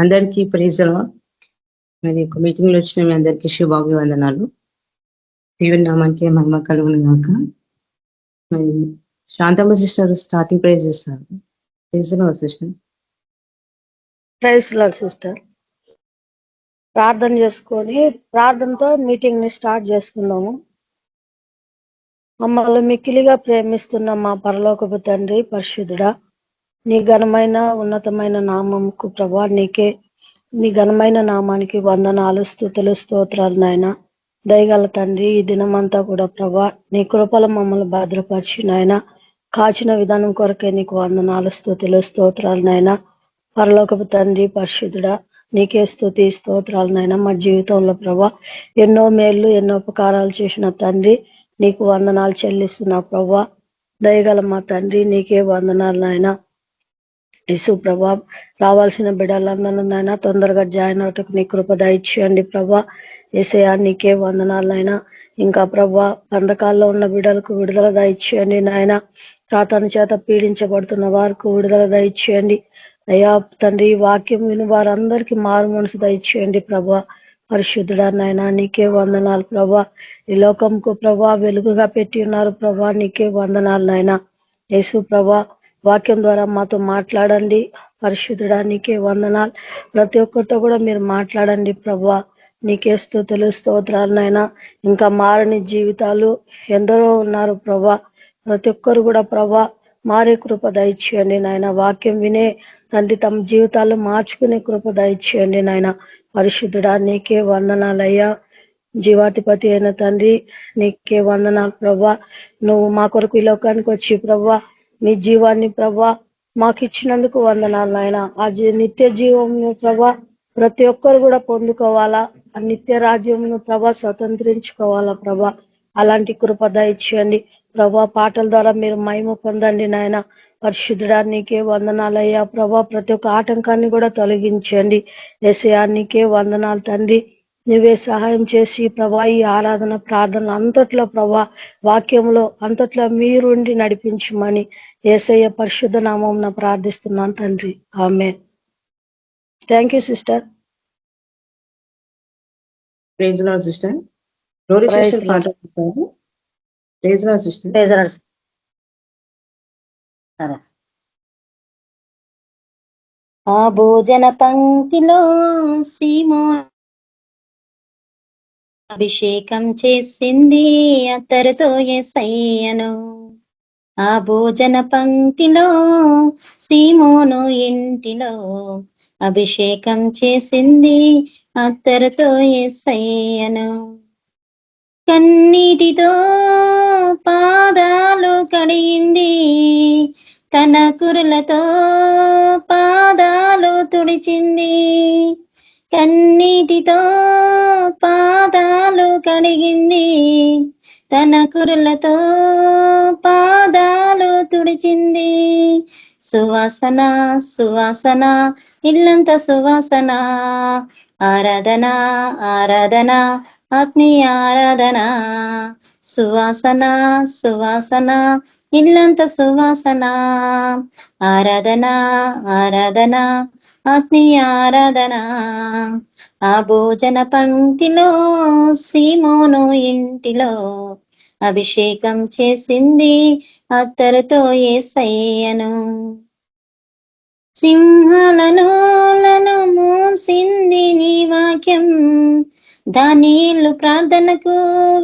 అందరికీ ప్రైజ్లో మరి ఒక మీటింగ్ లో వచ్చిన మీ అందరికీ శుభాభివందనాలు. దేవుని నామానికి మహిమ కలుగును గాక. మరి శాంతమ్మ సిస్టర్ స్టార్టింగ్ ప్రేయర్ చేస్తారు. ప్రైజ్లో సిస్టర్. Praise Lord sister. ప్రార్థన చేసుకొని ప్రార్థనతో మీటింగ్ ని స్టార్ట్ చేసుకుందాము. మమ్మల్ని మిక్కిలిగా ప్రేమిస్తున్న మా పరలోకపు తండ్రి పరిశుద్ధుడా, నీ ఘనమైన ఉన్నతమైన నామముకు ప్రభా, నీ ఘనమైన నామానికి వందనాలు, స్తుతులు, స్తోత్రాలు నాయన. దయగల తండ్రి, ఈ దినమంతా కూడా ప్రభా నీ కృపల మమ్మల్ని భద్రపరిచి నాయన కాచిన విధానం కొరకే నీకు వందనాలు, స్తుతులు, స్తోత్రాలు నాయన. పరలోకపు తండ్రి పరిశుద్ధుడా, నీకే స్తుతి స్తోత్రాలు నాయన. మా జీవితంలో ప్రభా ఎన్నో మేళ్లు ఎన్నో ఉపకారాలు చేసిన తండ్రి నీకు వందనాలు చెల్లిస్తున్నా ప్రభా. దయగల మా తండ్రి నీకే వందనాలు నాయన. యేసు ప్రభా, రావాల్సిన బిడ్డలందరూ నాయన తొందరగా జాయిన్ అవటకు నీ కృప దయచేయండి ప్రభా. యేసయ్యా నీకే వందనాలు నాయన. ఇంకా ప్రభా బంధకాల్లో ఉన్న బిడ్డలకు విడుదల దయచేయండి నాయన. సాతాను చేత పీడించబడుతున్న వారికి విడుదల దయచేయండి అయ్యా తండ్రి. వాక్యం విని వారందరికీ మారు మనసు దయచేయండి ప్రభా. పరిశుద్ధుడా నాయన నీకే వందనాలు ప్రభా. ఈ లోకంకు ప్రభా వెలుగుగా పెట్టి ఉన్నారు ప్రభా, నీకే వందనాలు నాయన. యేసు ప్రభా, వాక్యం ద్వారా మాతో మాట్లాడండి. పరిశుద్ధుడా నీకే వందనాలు. ప్రతి ఒక్కరితో కూడా మీరు మాట్లాడండి ప్రభా. నీకే స్తుతులు స్తోత్రాలు నాయన. ఇంకా మారని జీవితాలు ఎందరో ఉన్నారు ప్రభా. ప్రతి ఒక్కరు కూడా ప్రభా మారే కృప దయచేయండి నాయన. వాక్యం వినే తండ్రి తమ జీవితాలు మార్చుకునే కృప దయచేయండి నాయన. పరిశుద్ధుడా నీకే వందనాలయ్యా. జీవాధిపతి అయిన తండ్రి నీకే వందనాలు ప్రభా. నువ్వు మా కొరకు ఈ లోకానికి వచ్చి ప్రభా నీ జీవాన్ని ప్రభా మాకు ఇచ్చినందుకు వందనాలు నాయన. ఆ నిత్య జీవమును ప్రభా ప్రతి ఒక్కరు కూడా పొందుకోవాలా. ఆ నిత్య రాజ్యమును ప్రభా స్వతంత్రించుకోవాలా ప్రభా. అలాంటి కృప దయచేయండి ప్రభా. పాటల ద్వారా మీరు మహిమ పొందండి నాయన. పరిశుద్ధుడా నీకే వందనాలయ్యా ప్రభా. ప్రతి ఒక్క ఆటంకాన్ని కూడా తొలగించండి. యేసయ్యా నీకే వందనాలు తండ్రి. నువ్వే సహాయం చేసి ప్రభా ఈ ఆరాధన ప్రార్థన అంతట్లో ప్రభా వాక్యంలో అంతట్లో మీరుండి నడిపించమని యేసయ్య పరిశుద్ధ నామం ప్రార్థిస్తున్నాను తండ్రి, ఆమేన్. Thank you sister. Praise Lord sister. Glory sister పాట పాడతారు. Praise Lord sister. ఆ భోజన పంక్తిలో సీమో అభిషేకం చేసింది అత్తరుతో యేసయ్యను. ఆ భోజన పంక్తిలో సీమోను ఇంటిలో అభిషేకం చేసింది అత్తరుతో యేసయ్యను. కన్నీటితో పాదాలు కడిగింది, తన కురులతో పాదాలు తుడిచింది. కన్నీటితో పాదాలు కడిగింది, తన కురులతో పాదాలు తుడిచింది. సువాసన సువాసన ఇల్లంత సువాసన, ఆరాధన ఆరాధన ఆత్మీయ ఆరాధన. సువాసన సువాసన ఇల్లంత సువాసన, ఆరాధన ఆరాధన ఆత్మీయ ఆరాధన. ఆ భోజన పంక్తిలో సీమోను ఇంటిలో అభిషేకం చేసింది అత్తరుతో యేసయ్యను. సింహాలను మూసింది నీ వాక్యం, దానియేలు ప్రార్థనకు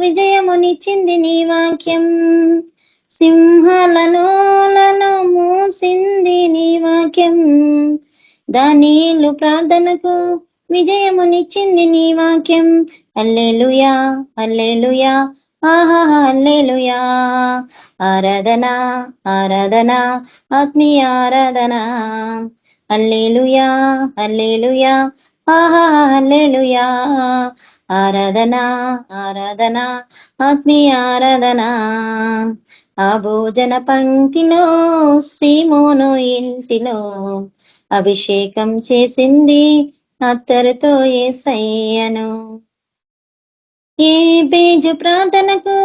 విజయమునిచ్చింది నీ వాక్యం. సింహాలను మూసింది నీ వాక్యం, దానియేలు ప్రార్థనకు విజయమునిచ్చింది నీ వాక్యం. హల్లెలూయా హల్లెలూయా ఆహా హల్లెలూయా. ఆరాధన ఆరాధన ఆత్మీయ ఆరాధన. హల్లెలూయా హల్లెలూయా ఆహా హల్లెలూయా. ఆరాధన ఆరాధన ఆత్మీయ ఆరాధన. ఆ భోజన పంక్తిలో సీమోను ఇంటిలో అభిషేకం చేసింది అత్తరుతో యేసయ్యను. ఏ బేజు ప్రార్థనకు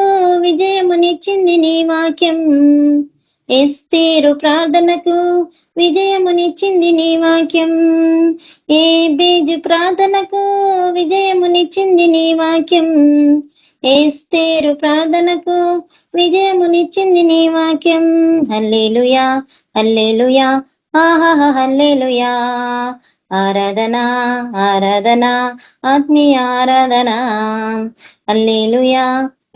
విజయమునిచ్చింది నీ వాక్యం, ఎస్తేరు ప్రార్థనకు విజయమునిచ్చింది నీ వాక్యం. ఏ బీజు ప్రార్థనకు విజయమునిచ్చింది నీ వాక్యం. ఎస్తేరు ప్రార్థనకు విజయమునిచ్చింది నీ వాక్యం. హల్లెలూయా హల్లెలూయా ఆహా హల్లెలూయా. ఆరాధన ఆరాధన ఆత్మీయ ఆరాధన. హల్లెలూయా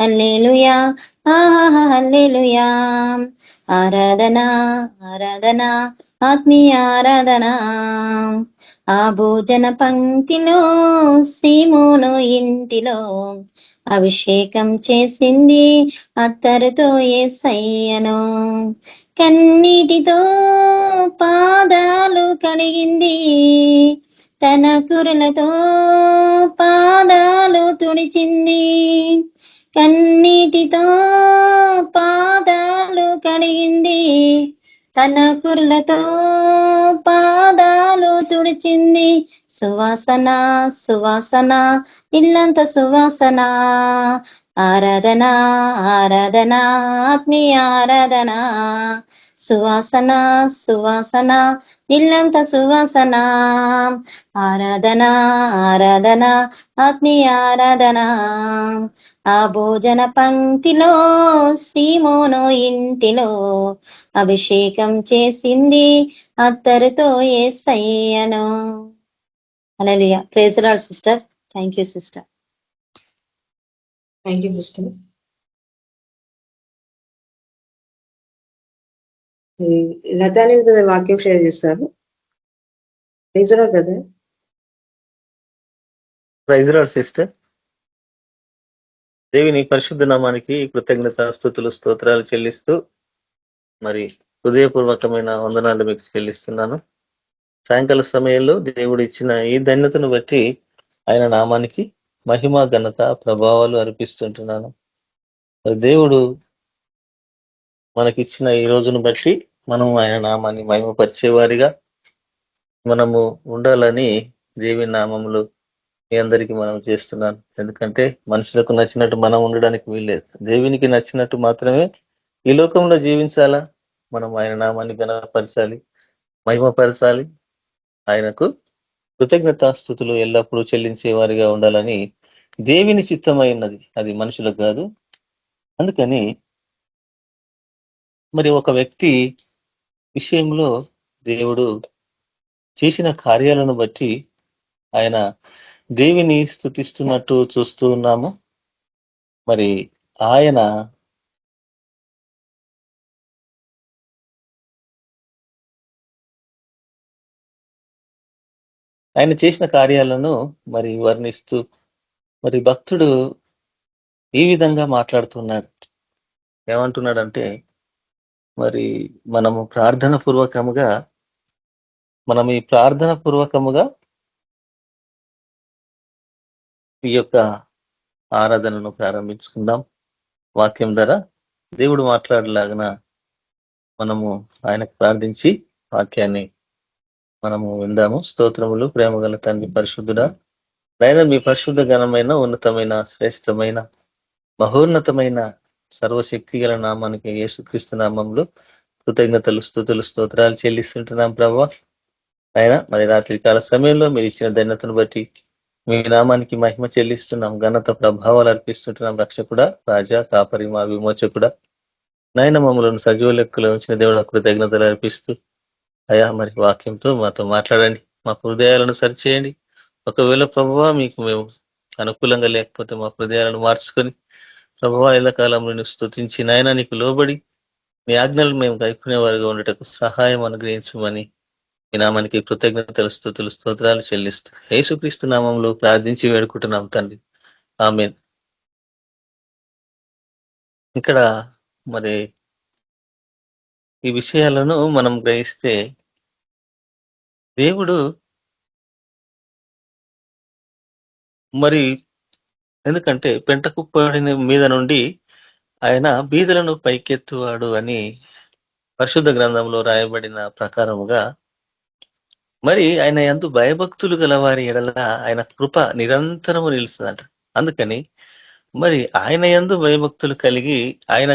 హల్లెలూయా ఆహా హల్లెలూయా. ఆరాధన ఆరాధన ఆత్మీయ ఆరాధన. ఆ భోజన పంక్తిలో సీమోను ఇంటిలో అభిషేకం చేసింది అత్తరుతో యేసయ్యను. కన్నీటితో పాదాలు కడిగింది, తన కురులతో పాదాలు తుడిచింది. కన్నీటితో పాదాలు కడిగింది, తన కురులతో పాదాలు తుడిచింది. సువాసన సువాసన ఇల్లంత సువాసన. ఆరాధన ఆరాధన ఆత్మీయ ఆరాధన. సువాసన సువాసన ఇల్లంత సువాసన. ఆరాధన ఆరాధన ఆత్మీయ ఆరాధన. ఆ భోజన పంక్తిలో సీమోను ఇంటిలో అభిషేకం చేసింది అత్తరుతో యేసయ్యను. హల్లెలూయా. Praise the Lord sister. Thank you sister. Thank you sister. లతాని కదా వాక్యం షేర్ చేస్తారు. నిజంగా కదా. Praise Lord sister. దేవిని పరిశుద్ధ నామానికి కృతజ్ఞత స్తుతులు స్తోత్రాలు చెల్లిస్తూ మరి హృదయపూర్వకమైన వందనాలు మీకు చెల్లిస్తున్నాను. సాయంకాల సమయంలో దేవుడు ఇచ్చిన ఈ ధన్యతను బట్టి ఆయన నామానికి మహిమ ఘనత ప్రభావాలు అర్పిస్తుంటున్నాను. మరి దేవుడు మనకిచ్చిన ఈ రోజును బట్టి మనం ఆయన నామాన్ని మహిమపరిచేవారిగా మనము ఉండాలని దేవి నామములు మీ అందరికీ మనం చేస్తున్నాను. ఎందుకంటే మనుషులకు నచ్చినట్టు మనం ఉండడానికి వీల్లేదు. దేవునికి నచ్చినట్టు మాత్రమే ఈ లోకంలో జీవించాలా. మనం ఆయన నామాన్ని ఘనపరచాలి, మహిమపరచాలి. ఆయనకు కృతజ్ఞతాస్తుతులు ఎల్లప్పుడూ చెల్లించే వారిగా ఉండాలని దేవుని చిత్తమైనది, అది మనుషులకు కాదు. అందుకని మరి ఒక వ్యక్తి విషయంలో దేవుడు చేసిన కార్యాలను బట్టి ఆయన దేవిని స్తుతిస్తున్నట్టు చూస్తూ ఉన్నాము. మరి ఆయన చేసిన కార్యాలను మరి వర్ణిస్తూ మరి భక్తుడు ఈ విధంగా మాట్లాడుతున్నాడు. ఏమంటున్నాడంటే, మరి మనము ఈ ప్రార్థన పూర్వకముగా ఈ యొక్క ఆరాధనను ప్రారంభించుకుందాం. వాక్యం ద్వారా దేవుడు మాట్లాడలాగిన మనము ఆయనకు ప్రార్థించి వాక్యాన్ని మనము విందాము. స్తోత్రములు. ప్రేమగల తండ్రి పరిశుద్ధుడా, ఆయన మీ పరిశుద్ధ ఘనమైన ఉన్నతమైన శ్రేష్టమైన మహోన్నతమైన సర్వశక్తి గల నామానికి యేసుక్రీస్తు నామంలో కృతజ్ఞతలు స్తుతులు స్తోత్రాలు చెల్లిస్తుంటున్నాం ప్రభువా. ఆయన మరి రాత్రి కాల సమయంలో మీరు ఇచ్చిన ధన్యతను బట్టి మీ నామానికి మహిమ చెల్లిస్తున్నాం, ఘనత ప్రభావాలు అర్పిస్తుంటున్నాం. రక్షకుడా, రాజా, కాపరి, మా విమోచకుడా, నాయన మమ్మలను సజీవ లెక్కలో ఉంచిన దేవుడు కృతజ్ఞతలు అర్పిస్తూ అయా మరి వాక్యంతో మాతో మాట్లాడండి, మా హృదయాలను సరిచేయండి. ఒకవేళ ప్రభువా మీకు మేము అనుకూలంగా లేకపోతే మా హృదయాలను మార్చుకొని ప్రభువా ఎల్లకాలంలో నీకు స్తుతించి నాయన నీకు లోబడి మీ ఆజ్ఞలు మేము కైకునే వారిగా ఉండటకు సహాయం అనుగ్రహించమని ఈ నామానికి కృతజ్ఞతలు స్తుతులు స్తోత్రాలు చెల్లిస్తూ యేసుక్రీస్తు నామంలో ప్రార్థించి వేడుకుంటున్నాం తండ్రి, ఆమేన్. ఇక్కడ మరి ఈ విషయాలను మనం గ్రహిస్తే దేవుడు మరి ఎందుకంటే పెంట కుప్పడిన మీద నుండి ఆయన బీదలను పైకెత్తువాడు అని పరిశుద్ధ గ్రంథంలో రాయబడిన ప్రకారముగా మరి ఆయన యందు భయభక్తులు గలవారి ఎడల ఆయన కృప నిరంతరము నిలుస్తుందంట. అందుకని మరి ఆయన యందు భయభక్తులు కలిగి ఆయన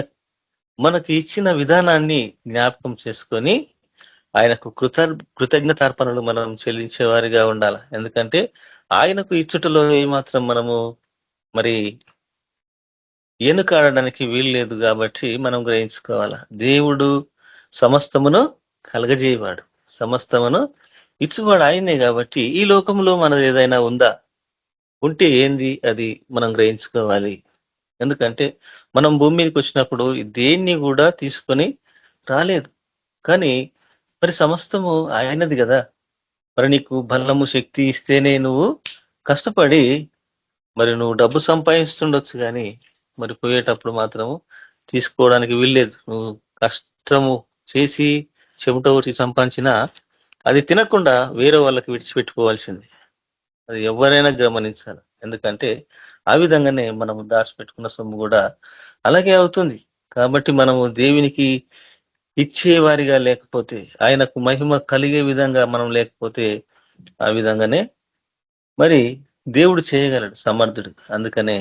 మనకు ఇచ్చిన విధానాన్ని జ్ఞాపకం చేసుకొని ఆయనకు కృతజ్ఞతార్పణలు మనం చెల్లించే వారిగా ఉండాలి. ఎందుకంటే ఆయనకు ఇచ్చుటలో ఏమాత్రం మనము మరి ఎన్నుకాడడానికి వీలు లేదు కాబట్టి మనం గ్రహించుకోవాలా. దేవుడు సమస్తమును కలగజేయవాడు, సమస్తమును ఇచ్చువాడు ఆయనే. కాబట్టి ఈ లోకంలో మనది ఏదైనా ఉందా, ఉంటే ఏంది అది మనం గ్రహించుకోవాలి. ఎందుకంటే మనం భూమి మీదకి వచ్చినప్పుడు దేన్ని కూడా తీసుకొని రాలేదు, కానీ మరి సమస్తము ఆయనది కదా. మరి నీకు బలము శక్తి ఇస్తేనే నువ్వు కష్టపడి మరి నువ్వు డబ్బు సంపాదిస్తుండొచ్చు, కానీ మరి పోయేటప్పుడు మాత్రము తీసుకోవడానికి వీల్లేదు. నువ్వు కష్టము చేసి చెమట ఊచి సంపాదించినా అది తినకుండా వేరే వాళ్ళకి విడిచిపెట్టుకోవాల్సింది. అది ఎవరైనా గమనించాలి. ఎందుకంటే ఆ విధంగానే మనం దాచిపెట్టుకున్న సొమ్ము కూడా అలాగే అవుతుంది. కాబట్టి మనము దేవునికి ఇచ్చేవారిగా లేకపోతే, ఆయనకు మహిమ కలిగే విధంగా మనం లేకపోతే, ఆ విధంగానే మరి దేవుడు చేయగలడు, సమర్థుడు. అందుకనే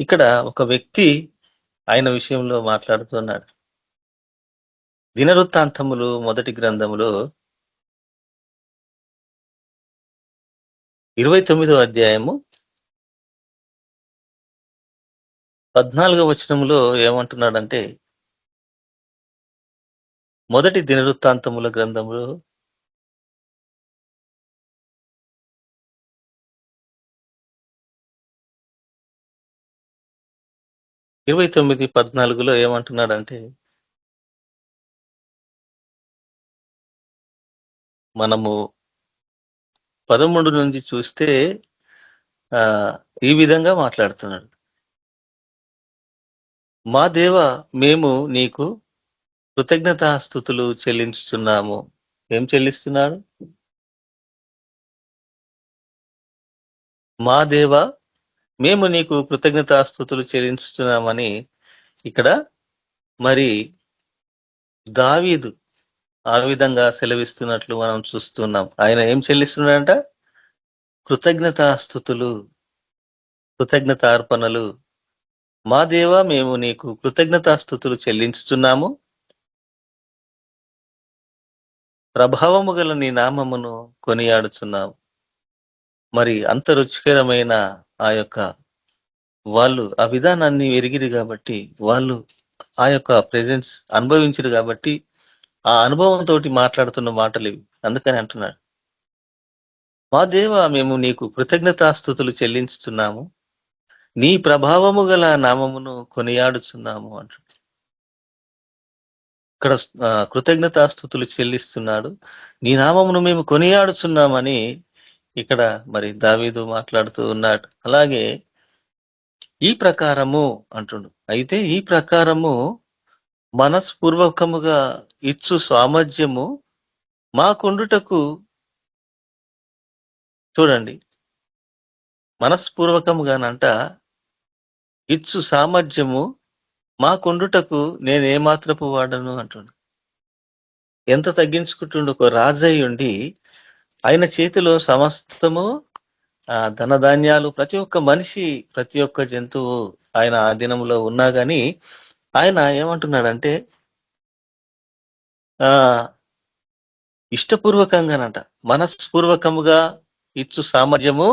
ఇక్కడ ఒక వ్యక్తి ఆయన విషయంలో మాట్లాడుతున్నాడు. దినవృత్తాంతములు మొదటి గ్రంథములో 29వ అధ్యాయము 14వ వచనములో ఏమంటున్నాడంటే, మొదటి దినవృత్తాంతముల గ్రంథములో 29:14 ఏమంటున్నాడంటే, మనము 13 నుంచి చూస్తే ఈ విధంగా మాట్లాడుతున్నాడు. మా దేవ, మేము నీకు కృతజ్ఞతాస్తుతులు చెల్లించుచున్నాము. ఏం చెల్లిస్తున్నాడు? మా దేవ, మేము నీకు కృతజ్ఞతాస్తుతులు చెల్లించుతున్నామని ఇక్కడ మరి దావీదు ఆ విధంగా సెలవిస్తున్నట్లు మనం చూస్తున్నాం. ఆయన ఏం చెల్లిస్తున్నాడంట? కృతజ్ఞతాస్తుతులు, కృతజ్ఞతార్పణలు. మా దేవా, మేము నీకు కృతజ్ఞతాస్తుతులు చెల్లించుచున్నాము, ప్రభావము గల నీ నామమును కొనియాడుచున్నాము. మరి అంత రుచికరమైన ఆ యొక్క వాళ్ళు ఆ విధానాన్ని ఎరిగిరు కాబట్టి, వాళ్ళు ఆ యొక్క ప్రెజెన్స్ అనుభవించరు కాబట్టి, ఆ అనుభవంతో మాట్లాడుతున్న మాటలు ఇవి. అందుకని అంటున్నాడు, మా దేవ, మేము నీకు కృతజ్ఞతాస్తుతులు చెల్లించుతున్నాము, నీ ప్రభావము గల నామమును కొనియాడుచున్నాము అంటున్నాడు. ఇక్కడ కృతజ్ఞతాస్తుతులు చెల్లిస్తున్నాడు, నీ నామమును మేము కొనియాడుచున్నామని ఇక్కడ మరి దావీదు మాట్లాడుతూ ఉన్నాడు. అలాగే ఈ ప్రకారము అంటుండు. అయితే ఈ ప్రకారము మనస్పూర్వకముగా ఇచ్చు సామర్థ్యము మాకుండుటకు, చూడండి, మనస్పూర్వకముగానంట ఇచ్చు సామర్థ్యము మాకుండుటకు నేను ఏమాత్రపు వాడను అంటుండు. ఎంత తగ్గించుకుంటుండు! ఒక రాజయ్య ఉండి ఆయన చేతిలో సమస్తము ధనధాన్యాలు, ప్రతి ఒక్క మనిషి, ప్రతి ఒక్క జంతువు ఆయన ఆధీనంలో ఉన్నా గాని ఆయన ఏమంటున్నాడంటే ఇష్టపూర్వకంగానంట, మనస్పూర్వకముగా ఇచ్చు సామర్థ్యము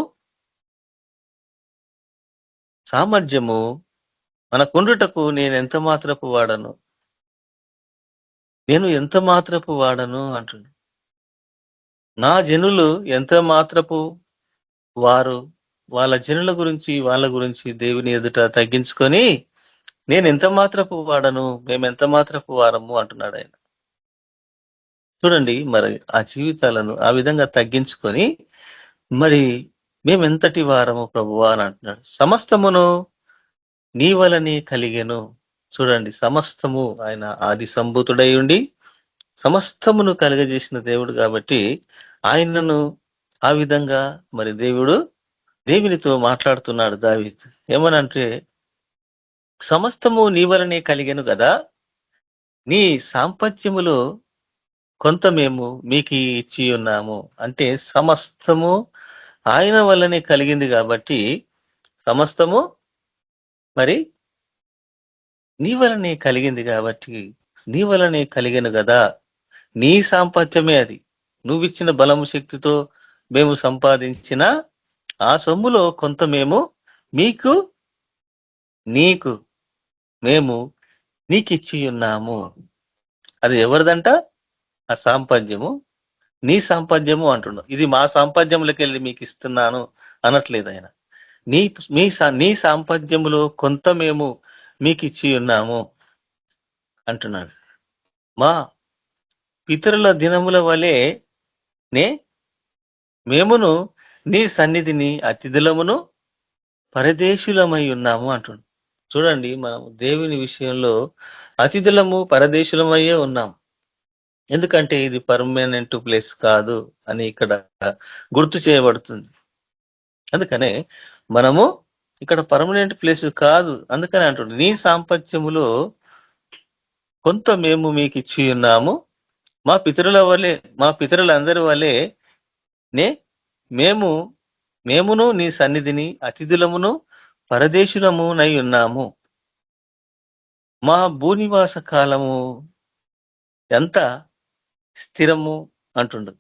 మనకుండుటకు నేను ఎంత మాత్రపు వాడను, నేను ఎంత మాత్రపు వాడను అంటుండు. నా జనులు ఎంత మాత్రపు వారు, వాళ్ళ జనుల గురించి వాళ్ళ గురించి దేవుని ఎదుట తగ్గించుకొని నేను ఎంత మాత్రపు వాడను, మేము ఎంత మాత్రపు వారము అంటున్నాడు ఆయన. చూడండి, మరి ఆ జీవితాలను ఆ విధంగా తగ్గించుకొని మరి మేమెంతటి వారము ప్రభువా అని అంటున్నాడు. సమస్తమును నీ వలనే కలిగెను. చూడండి, సమస్తము ఆయన ఆది సంభూతుడై ఉండి సమస్తమును కలగజేసిన దేవుడు కాబట్టి ఆయనను ఆ విధంగా మరి దేవునితో మాట్లాడుతున్నాడు దావీదు. ఏమనంటే, సమస్తము నీ వలనే కలిగెను కదా, నీ సాంపత్యములో కొంత మేము మీకు ఇచ్చి ఉన్నాము. అంటే సమస్తము ఆయన వల్లనే కలిగింది కాబట్టి సమస్తము మరి నీ వలనే కలిగింది కాబట్టి నీ వలనే కలిగను కదా, నీ సాంపత్యమే అది. నువ్విచ్చిన బలము శక్తితో మేము సంపాదించిన ఆ సొమ్ములో కొంత మేము మీకు నీకు మేము నీకిచ్చి ఉన్నాము. అది ఎవరిదంట? ఆ సాంపద్యము నీ సాంపద్యము అంటున్నాడు. ఇది మా సాంపద్యములకి వెళ్ళి మీకు ఇస్తున్నాను అనట్లేదు ఆయన. నీ సాంపద్యములో కొంత మేము మీకు ఇచ్చి ఉన్నాము అంటున్నాడు. మా పితరుల దినముల వలె నే మేమును నీ సన్నిధిని అతిథులమును పరదేశులమై ఉన్నాము అంటున్నాడు. చూడండి, మనం దేవుని విషయంలో అతిథులము పరదేశులమయ్యే ఉన్నాం. ఎందుకంటే ఇది పర్మనెంట్ ప్లేస్ కాదు అని ఇక్కడ గుర్తు చేయబడుతుంది. అందుకనే మనము ఇక్కడ పర్మనెంట్ ప్లేస్ కాదు, అందుకని అంటున్నాడు నీ సాంపత్యములో కొంత మేము మీకు ఇచ్చి ఉన్నాము. మా పితరులందరి వలె నే మేమును నీ సన్నిధిని అతిథులమును పరదేశులమునై ఉన్నాము. మా భూనివాస కాలము ఎంత స్థిరము అంటుండు.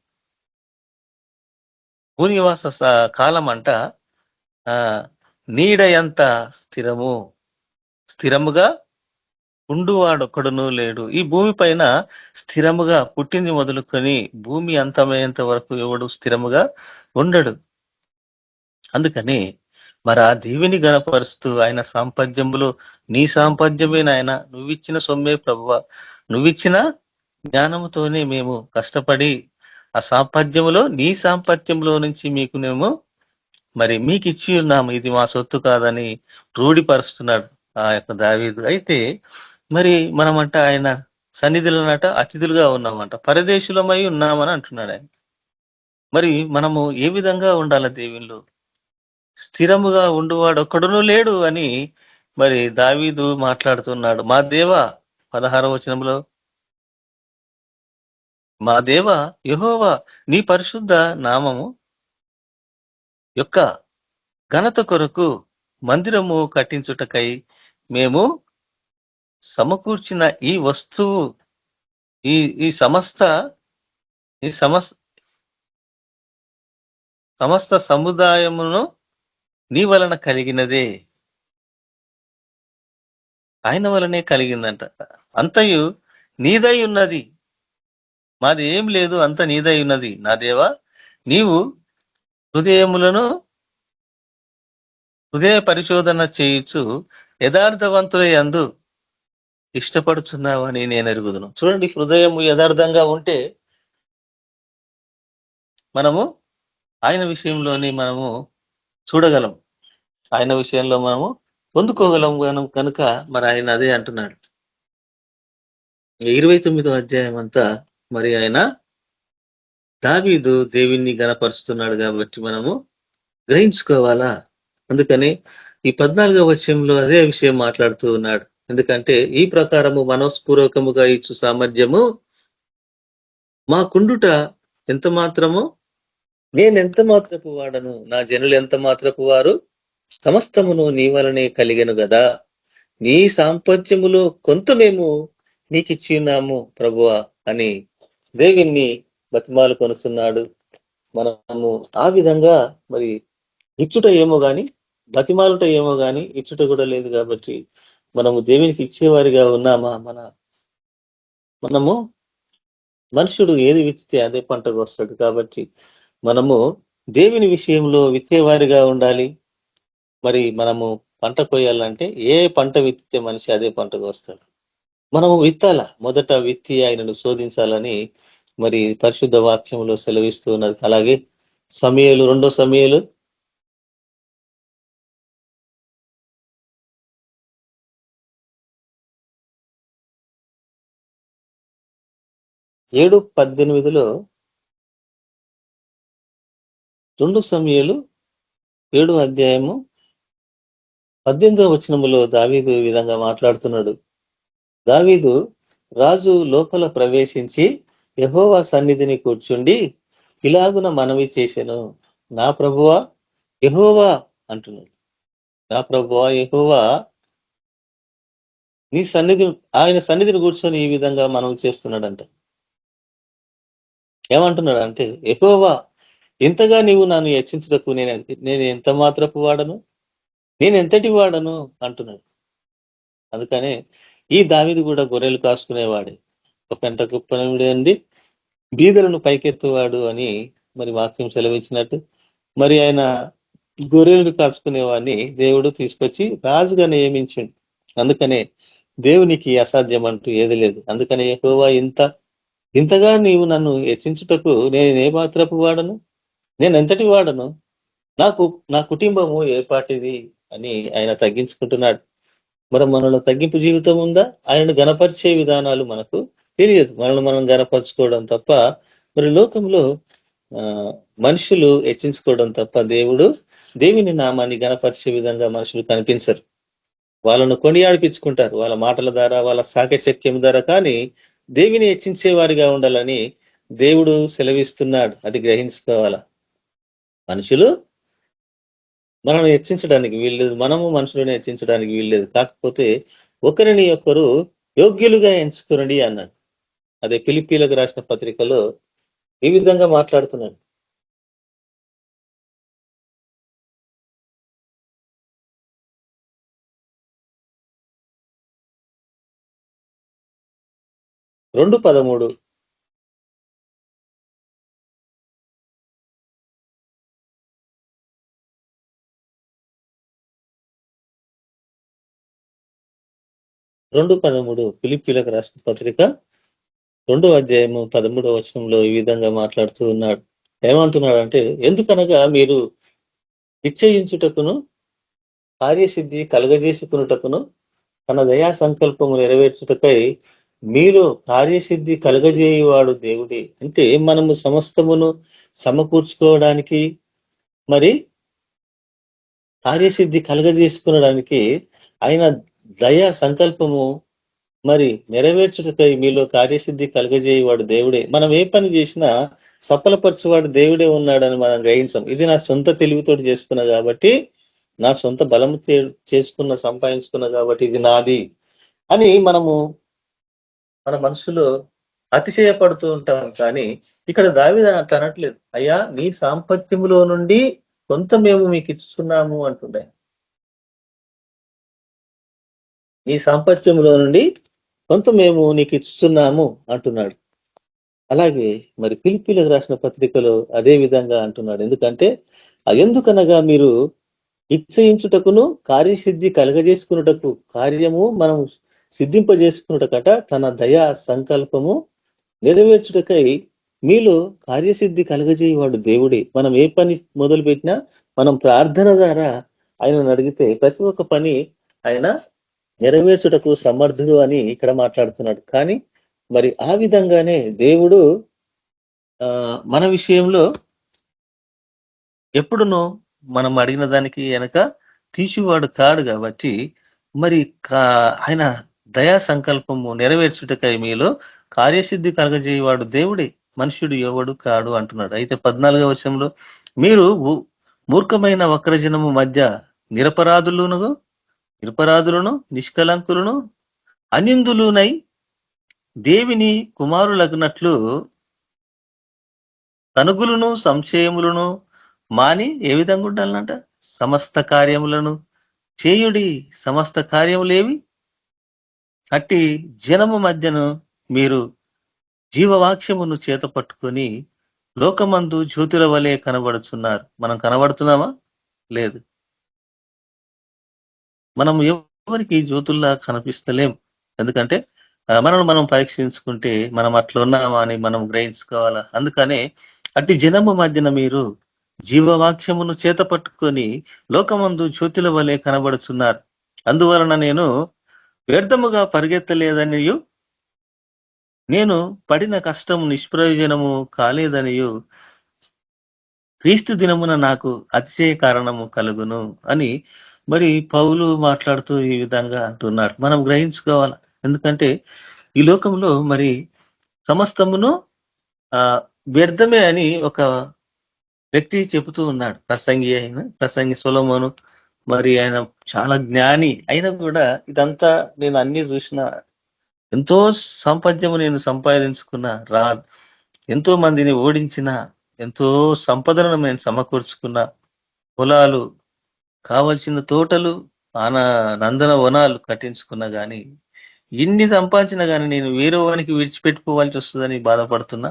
భూనివాస కాలం అంట నీడ ఎంత స్థిరముగా ఉండువాడొక్కడును లేడు. ఈ భూమి పైన స్థిరముగా పుట్టింది మొదలుకొని భూమి అంతమయ్యేంత వరకు ఎవడు స్థిరముగా ఉండడు. అందుకని మరి ఆ దేవిని గణపరుస్తూ ఆయన సాంపద్యములో నీ సాంపద్యమే నాయన, నువ్విచ్చిన సొమ్మే ప్రభువా, నువ్విచ్చిన జ్ఞానముతోనే మేము కష్టపడి ఆ సాంపద్యములో నీ సాంపత్యంలో నుంచి మీకు ఇచ్చి ఉన్నాము, ఇది మా సొత్తు కాదని రూఢిపరుస్తున్నాడు ఆ యొక్క దావీదు. అయితే మరి మనమంట ఆయన సన్నిధులనట అతిథులుగా ఉన్నామంట, పరదేశులమై ఉన్నామని అంటున్నాడు ఆయన. మరి మనము ఏ విధంగా ఉండాలి దేవునిలో? స్థిరముగా ఉండువాడు ఒక్కడునూ లేడు అని మరి దావీదు మాట్లాడుతున్నాడు. మా దేవా 16వ వచనంలో, మా దేవా యెహోవా నీ పరిశుద్ధ నామము యొక్క ఘనత కొరకు మందిరము కట్టించుటకై మేము సమకూర్చిన ఈ వస్తువు ఈ సమస్త సముదాయమును నీ వలన కలిగినదే. ఆయన వలనే కలిగిందంట. అంతయు నీదై ఉన్నది, మాది ఏం లేదు, అంత నీదై ఉన్నది. నా దేవా, నీవు హృదయ పరిశోధన చేయుచు యథార్థవంతుల యందు ఇష్టపడుచున్నావని నేను ఎరుగుదును. చూడండి, హృదయము యథార్థంగా ఉంటే మనము ఆయన విషయంలోని మనము చూడగలం, ఆయన విషయంలో మనము పొందుకోగలం కనుక మరి ఆయన అదే అంటున్నాడు. 29వ అధ్యాయం అంతా మరి ఆయన దావీదు దేవుణ్ణి గణపరుస్తున్నాడు కాబట్టి మనము గ్రహించుకోవాలా. అందుకని ఈ 14వ వచనంలో అదే విషయం మాట్లాడుతూ ఉన్నాడు. ఎందుకంటే ఈ ప్రకారము మనస్పూర్వకముగా ఇచ్చు సామర్థ్యము మా కుండుట ఎంత మాత్రము, నేనెంత మాత్రపు వాడను, నా జనులు ఎంత మాత్రపు వారు, సమస్తమును నీ వలనే కలిగెను గదా, నీ సాంపత్యములో కొంత మేము నీకిచ్చి ఉన్నాము ప్రభువా అని దేవుణ్ణి బతిమాలు కొనుస్తున్నాడు. మనము ఆ విధంగా మరి ఇచ్చుట ఏమో గాని, బతిమాలుట ఏమో గాని ఇచ్చుట కూడా లేదు. కాబట్టి మనము దేవునికి ఇచ్చేవారిగా ఉన్నామా? మనము మనుషుడు ఏది విత్తితే అదే పంటకు వస్తాడు. కాబట్టి మనము దేవుని విషయంలో విత్తేవారిగా ఉండాలి. మరి మనము పంట కోయాలంటే ఏ పంట విత్తితే మనిషి అదే పంటకు వస్తాడు. మనము విత్తాల, మొదట విత్తి ఆయనను శోధించాలని మరి పరిశుద్ధ వాక్యంలో సెలవిస్తూ ఉన్నది. అలాగే సమయలు 2 సమయలు 7:18 2 సమయలు 7వ అధ్యాయము 18వ వచనములో దావీదు ఈ విధంగా మాట్లాడుతున్నాడు. దావీదు రాజు లోపల ప్రవేశించి యెహోవా సన్నిధిని కూర్చుండి ఇలాగున మనవి చేసెను, నా ప్రభువా యెహోవా అంటున్నాడు. నా ప్రభువా యెహోవా నీ సన్నిధి ఆయన సన్నిధిని కూర్చొని ఈ విధంగా మనం చేస్తున్నాడంట. ఏమంటున్నాడు అంటే, యెహోవా ఇంతగా నీవు నన్ను హెచ్చించుటకు నేను ఎంత మాత్రపు వాడను, నేను ఎంతటి వాడను అంటున్నాడు. అందుకనే ఈ దావీదు కూడా గొర్రెలు కాసుకునేవాడే, ఒక పెంట కుప్పనుండి బీదలను పైకెత్తువాడు అని మరి వాక్యం సెలవిచ్చినట్టు, మరి ఆయన గొర్రెలను కాచుకునేవాడిని దేవుడు తీసుకొచ్చి రాజుగా నియమించిండు. అందుకనే దేవునికి అసాధ్యం అంటూ ఏది లేదు. అందుకనే యెహోవా ఇంతగా నీవు నన్ను హెచ్చించుటకు నేను ఏ మాత్రపు వాడను, నేను ఎంతటి వాడను, నా కుటుంబము ఏపాటిది అని ఆయన తగ్గించుకుంటున్నాడు. మరి మనలో తగ్గింపు జీవితం ఉందా? ఆయనను గణపరిచే విధానాలు మనకు తెలియదు. మనల్ని మనం గణపరచుకోవడం తప్ప, మరి లోకంలో మనుషులు హెచ్చించుకోవడం తప్ప దేవుని నామాన్ని గణపరిచే విధంగా మనుషులు కనిపించరు. వాళ్ళను కొనియాడిపించుకుంటారు వాళ్ళ మాటల ద్వారా, వాళ్ళ సాకశక్యం ద్వారా. కానీ దేవిని హెచ్చించే వారిగా ఉండాలని దేవుడు సెలవిస్తున్నాడు. అది గ్రహించుకోవాలా. మనుషులు మనల్ని హెచ్చించడానికి వీల్లేదు, మనము మనుషులను హెచ్చించడానికి వీల్లేదు. కాకపోతే ఒకరిని ఒకరు యోగ్యులుగా ఎంచుకునండి అన్నాడు. అదే ఫిలిప్పీలకు రాసిన పత్రికలో ఈ విధంగా మాట్లాడుతున్నాడు. రెండు 13 2:13 ఫిలిప్పీలకు రాసిన పత్రిక 2వ అధ్యాయము 13వ వచనంలో ఈ విధంగా మాట్లాడుతూ ఉన్నాడు. ఏమంటున్నాడంటే, ఎందుకనగా మీరు నిశ్చయించుటకును కార్యసిద్ధి కలగజేసుకున్నటకును తన దయా సంకల్పము నెరవేర్చుటకై మీలో కార్యసిద్ధి కలగజేయువాడు దేవుడే. అంటే మనము సమస్తమును సమకూర్చుకోవడానికి, మరి కార్యసిద్ధి కలగజేసుకునడానికి ఆయన దయా సంకల్పము మరి నెరవేర్చుటకై మీలో కార్యసిద్ధి కలగజేయవాడు దేవుడే. మనం ఏ పని చేసినా సఫలపరచువాడు దేవుడే ఉన్నాడని మనం గ్రహించాం. ఇది నా సొంత తెలివితోటి చేసుకున్నా కాబట్టి, నా సొంత బలము సంపాదించుకున్నా కాబట్టి ఇది నాది అని మన మనసులో అతిశయపడుతూ ఉంటాం. కానీ ఇక్కడ దావీదు అట్లా అనట్లేదు. అయ్యా, నీ సాంపత్యములో నుండి కొంత మేము మీకు ఇస్తున్నాము అంటుండే. నీ సాంపత్యంలో నుండి కొంత మేము నీకు ఇస్తున్నాము అంటున్నాడు. అలాగే మరి ఫిలిప్పీలకు రాసిన పత్రికలో అదే విధంగా అంటున్నాడు. ఎందుకనగా మీరు ఇచ్చయించుటకును కార్యసిద్ధి కలగజేసుకున్నటకు, కార్యము మనం సిద్ధింపజేసుకున్నటకట తన దయా సంకల్పము నెరవేర్చుటకై మీలో కార్యసిద్ధి కలగజేయవాడు దేవుడే. మనం ఏ పని మొదలు పెట్టినా మనం ప్రార్థన ద్వారా ఆయనను అడిగితే ప్రతి ఒక్క పని ఆయన నెరవేర్చుటకు సమర్థుడు అని ఇక్కడ మాట్లాడుతున్నాడు. కానీ మరి ఆ విధంగానే దేవుడు మన విషయంలో ఎప్పుడునో మనం అడిగిన దానికి వెనక తీసివాడు కాడు. కాబట్టి మరి ఆయన దయా సంకల్పము నెరవేర్చుటకై మీలో కార్యసిద్ధి కలగజేయవాడు దేవుడే, మనుష్యుడు ఎవడు కాడు అంటున్నాడు. అయితే 14వ వచనంలో మీరు మూర్ఖమైన వక్రజనము మధ్య నిరపరాధులను నిష్కలంకులను అనిందులునై దేవిని కుమారులగునట్లు తనుగులను సంశయములను మాని ఏ విధంగా ఉండాలనంట, సమస్త కార్యములను చేయుడి. సమస్త కార్యములేవి? అట్టి జనము మధ్యను మీరు జీవవాక్యమును చేత పట్టుకొని లోకమందు జ్యోతుల వలె కనబడుతున్నారు. మనం కనబడుతున్నామా? లేదు. మనం ఎవరికి జ్యోతుల్లా కనిపిస్తలేం. ఎందుకంటే మనం పరీక్షించుకుంటే మనం అట్లా ఉన్నామా అని మనం గ్రహించుకోవాలా. అందుకనే అట్టి జనము మధ్యన మీరు జీవవాక్యమును చేత పట్టుకొని లోకమందు జ్యోతుల వలె కనబడుతున్నారు. అందువలన నేను వ్యర్థముగా పరిగెత్తలేదనియు, నేను పడిన కష్టము నిష్ప్రయోజనము కాలేదనియు, క్రీస్తు దినమున నాకు అతిశయ కారణము కలుగును అని మరి పౌలు మాట్లాడుతూ ఈ విధంగా అంటున్నాడు. మనం గ్రహించుకోవాలి. ఎందుకంటే ఈ లోకంలో మరి సమస్తమును వ్యర్థమే అని ఒక వ్యక్తి చెబుతూ ఉన్నాడు. ప్రసంగి సొలొమోను మరి ఆయన చాలా జ్ఞాని అయినా కూడా ఇదంతా నేను అన్ని చూసిన, ఎంతో సంపద్యము నేను సంపాదించుకున్న, ఎంతో మందిని ఓడించిన, ఎంతో సంపదలను నేను సమకూర్చుకున్న, పొలాలు, కావలసిన తోటలు, నందన వనాలు కట్టించుకున్నా గాని, ఇన్ని సంపాదించినా గాని నేను వేరే వానికి విడిచిపెట్టుకోవాల్సి వస్తుందని బాధపడుతున్నా.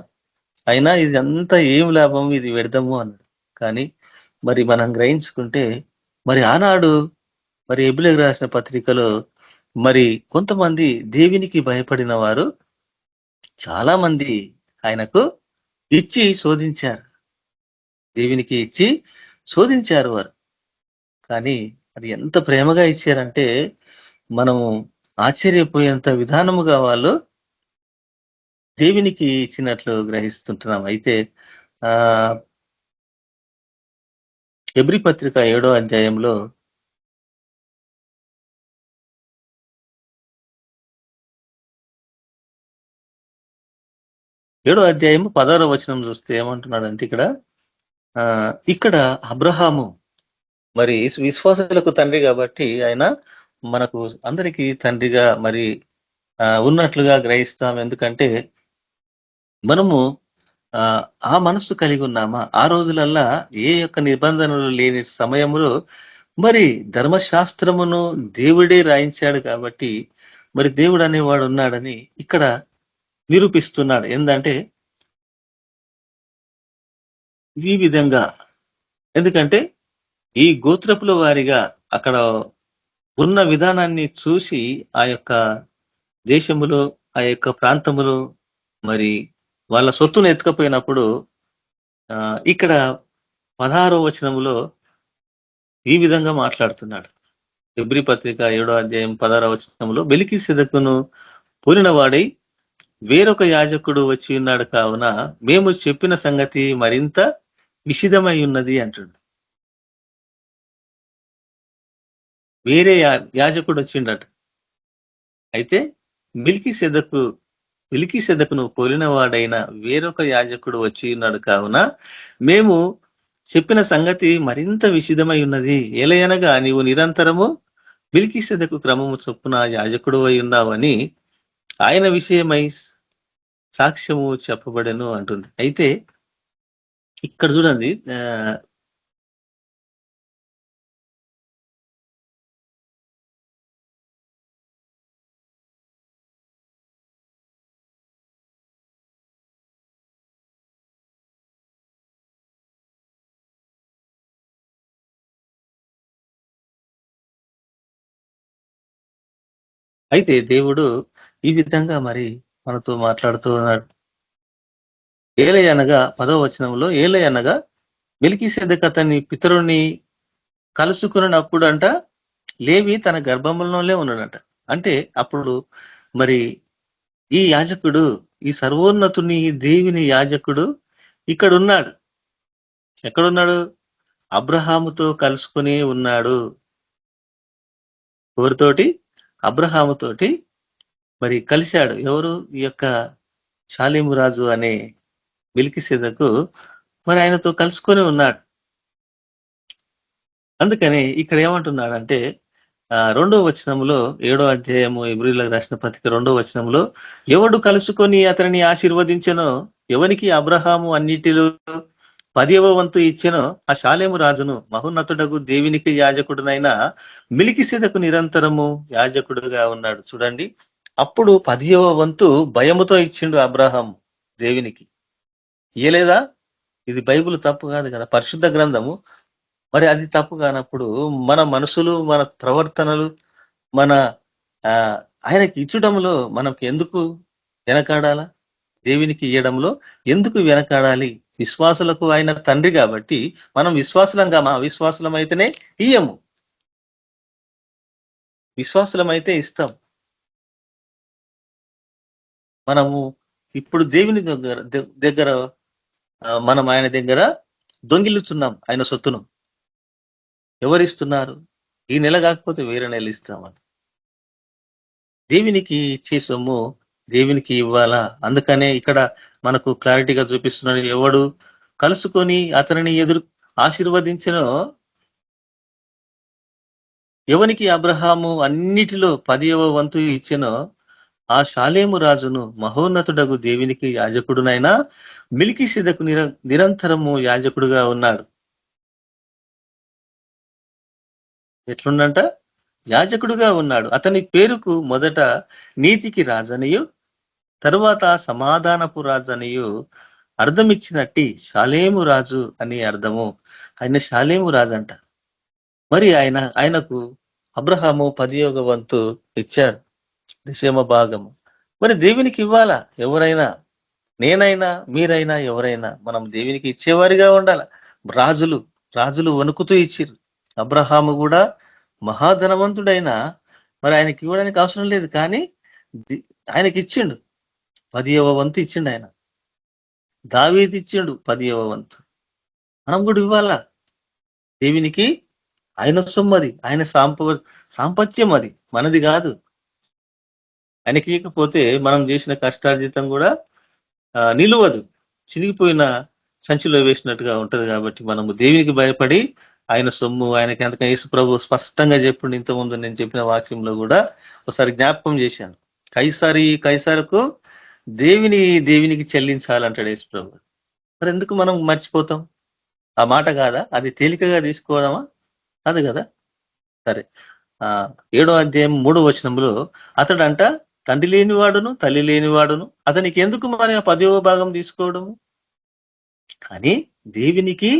అయినా ఇది అంతా ఏం లాభం, ఇది వ్యర్థము అన్నాడు. కానీ మరి మనం గ్రహించుకుంటే మరి ఆనాడు మరి ఎబ్రిలకు రాసిన పత్రికలో మరి కొంతమంది దేవునికి భయపడిన వారు చాలా మంది ఆయనకు ఇచ్చి శోధించారు, దేవునికి ఇచ్చి శోధించారు వారు. కానీ అది ఎంత ప్రేమగా ఇచ్చారంటే మనము ఆశ్చర్యపోయేంత విధానముగా వాళ్ళు దేవునికి ఇచ్చినట్లు గ్రహిస్తుంటున్నాం. అయితే ఆ ఎబ్రి పత్రిక 7వ అధ్యాయంలో 7వ అధ్యాయం 16వ వచనం చూస్తే ఏమంటున్నాడంటే ఇక్కడ అబ్రహాము మరి విశ్వాసులకు తండ్రి కాబట్టి ఆయన మనకు అందరికీ తండ్రిగా మరి ఉన్నట్లుగా గ్రహిస్తాం. ఎందుకంటే మనము ఆ మనస్సు కలిగి ఉన్నామా? ఆ రోజులల్లా ఏ యొక్క నిబంధనలు లేని సమయంలో మరి ధర్మశాస్త్రమును దేవుడే రాయించాడు కాబట్టి మరి దేవుడు అనేవాడు ఉన్నాడని ఇక్కడ నిరూపిస్తున్నాడు. ఏంటంటే ఈ విధంగా, ఎందుకంటే ఈ గోత్రపుల వారిగా అక్కడ ఉన్న విధానాన్ని చూసి ఆ యొక్క దేశములో, ఆ యొక్క ప్రాంతములో మరి వాళ్ళ సొత్తును ఎత్తుకపోయినప్పుడు ఇక్కడ 16వ వచనములో ఈ విధంగా మాట్లాడుతున్నాడు. ఎబ్రి పత్రిక 7వ అధ్యాయం 16వ వచనంలో మెల్కీసెదెకును పోలిన వాడై వేరొక యాజకుడు వచ్చి ఉన్నాడు కావున మేము చెప్పిన సంగతి మరింత విషిదమై ఉన్నది అంటున్నాడు. వేరే యాజకుడు వచ్చిండట. అయితే మెల్కీసెదెకును పోలిన వాడైన వేరొక యాజకుడు వచ్చి ఉన్నాడు కావున మేము చెప్పిన సంగతి మరింత విషిదమై ఉన్నది. ఏలయనగా నీవు నిరంతరము మెల్కీసెదెకు క్రమము చొప్పున యాజకుడు అయి ఉన్నావని ఆయన విషయమై సాక్ష్యము చెప్పబడెను అంటుంది. అయితే ఇక్కడ చూడండి, అయితే దేవుడు ఈ విధంగా మరి మనతో మాట్లాడుతూ ఉన్నాడు. ఏలయనగా 10వ వచనంలో ఏలయనగా మెల్కీసెదెకు అతని పితరుని కలుసుకున్నప్పుడు అంట లేవి తన గర్భంలోనే ఉన్నాడంట. అంటే అప్పుడు మరి ఈ యాజకుడు, ఈ సర్వోన్నతుని దేవుని యాజకుడు ఇక్కడ ఉన్నాడు. ఎక్కడున్నాడు? అబ్రహాముతో కలుసుకుని ఉన్నాడు. ఎవరితోటి? అబ్రహాముతోటి మరి కలిశాడు. ఎవరు? ఈ యొక్క షాలేము రాజు అనే మెల్కీసెదెకు మరి ఆయనతో కలుసుకొని ఉన్నాడు. అందుకని ఇక్కడ ఏమంటున్నాడంటే 2వ వచనంలో 7వ అధ్యాయము ఎబ్రీలకు రాసిన పత్రిక 2వ వచనంలో ఎవడు కలుసుకొని అతనిని ఆశీర్వదించెనో, ఎవనికి అబ్రహాము అన్నిటిలో 10వ వంతు ఇచ్చెనో ఆ షాలేము రాజును మహోన్నతుడగు దేవునికి యాజకుడునైనా మెల్కీసెదెకు నిరంతరము యాజకుడుగా ఉన్నాడు. చూడండి, అప్పుడు 10వ వంతు భయముతో ఇచ్చిండు అబ్రహాము దేవునికి. ఇయ్యలేదా? ఇది బైబిల్ తప్పు కాదు కదా, పరిశుద్ధ గ్రంథము. మరి అది తప్పు కానప్పుడు మన మనసులు, మన ప్రవర్తనలు, మన ఆయనకి ఇచ్చడంలో మనకి ఎందుకు వెనకాడాలా? దేవునికి ఇయ్యడంలో ఎందుకు వెనకాడాలి? విశ్వాసులకు ఆయన తండ్రి కాబట్టి మనం విశ్వాసులంగా, మా విశ్వాసులం అయితేనే ఇయ్యము, విశ్వాసులం అయితే ఇస్తాం. మనము ఇప్పుడు దేవుని దగ్గర మనం ఆయన దగ్గర దొంగిలుతున్నాం ఆయన సొత్తును. ఎవరిస్తున్నారు? ఈ నెల కాకపోతే వేరే నెల ఇస్తామని. దేవునికి ఇచ్చే సొమ్ము దేవునికి ఇవ్వాలా? అందుకనే ఇక్కడ మనకు క్లారిటీగా చూపిస్తున్నాడు. ఎవడు కలుసుకొని అతనిని ఆశీర్వదించినో ఎవనికి అబ్రహాము అన్నిటిలో 10వ వంతు ఇచ్చెనో ఆ షాలేము రాజును మహోన్నతుడగు దేవునికి యాజకుడునైనా మిల్కీసెదెకు నిరంతరము యాజకుడుగా ఉన్నాడు. ఎట్లుండంట? యాజకుడుగా ఉన్నాడు. అతని పేరుకు మొదట నీతికి రాజనియు తరువాత సమాధానపు రాజనియు అర్థమిచ్చినట్టి షాలేము రాజు అని అర్థము. ఆయన షాలేము రాజు అంట. మరి ఆయనకు అబ్రహాము 10వ వంతు ఇచ్చాడు, 10వ భాగము. మరి దేవునికి ఇవ్వాలా? ఎవరైనా, నేనైనా, మీరైనా, ఎవరైనా మనం దేవునికి ఇచ్చేవారిగా ఉండాల. రాజులు వణుకుతూ ఇచ్చిర్రు. అబ్రహాము కూడా మహాధనవంతుడైనా మరి ఆయనకి ఇవ్వడానికి అవసరం లేదు, కానీ ఆయనకి ఇచ్చిండు. 10వ వంతు ఇచ్చిండు ఆయన. దావీదు ఇచ్చిండు 10వ వంతు. మనం కూడా ఇవ్వాలా దేవునికి. ఆయన సొమ్మది, ఆయన సాంపత్యం, అది మనది కాదు. ఆయనకి ఇవ్వకపోతే మనం చేసిన కష్టార్జితం కూడా నిలువదు, చినిగిపోయిన సంచిలో వేసినట్టుగా ఉంటది. కాబట్టి మనము దేవునికి భయపడి ఆయన సొమ్ము ఆయనకి ఎంతకన్నా యేసు ప్రభు స్పష్టంగా చెప్పిండు. ఇంతకుముందు నేను చెప్పిన వాక్యంలో కూడా ఒకసారి జ్ఞాపకం చేశాను. కైసారుకు దేవునికి చెల్లించాలంటాడు యేసు ప్రభు. మరి ఎందుకు మనం మర్చిపోతాం? ఆ మాట కాదా? అది తేలికగా తీసుకోదామా? కాదు కదా. సరే, 7వ అధ్యాయం 3వ వచనంలో అతడంట తండ్రి లేనివాడును తల్లి లేనివాడును, అతనికి ఎందుకు మరి 10వ భాగం తీసుకోవడము? కానీ దేవునికి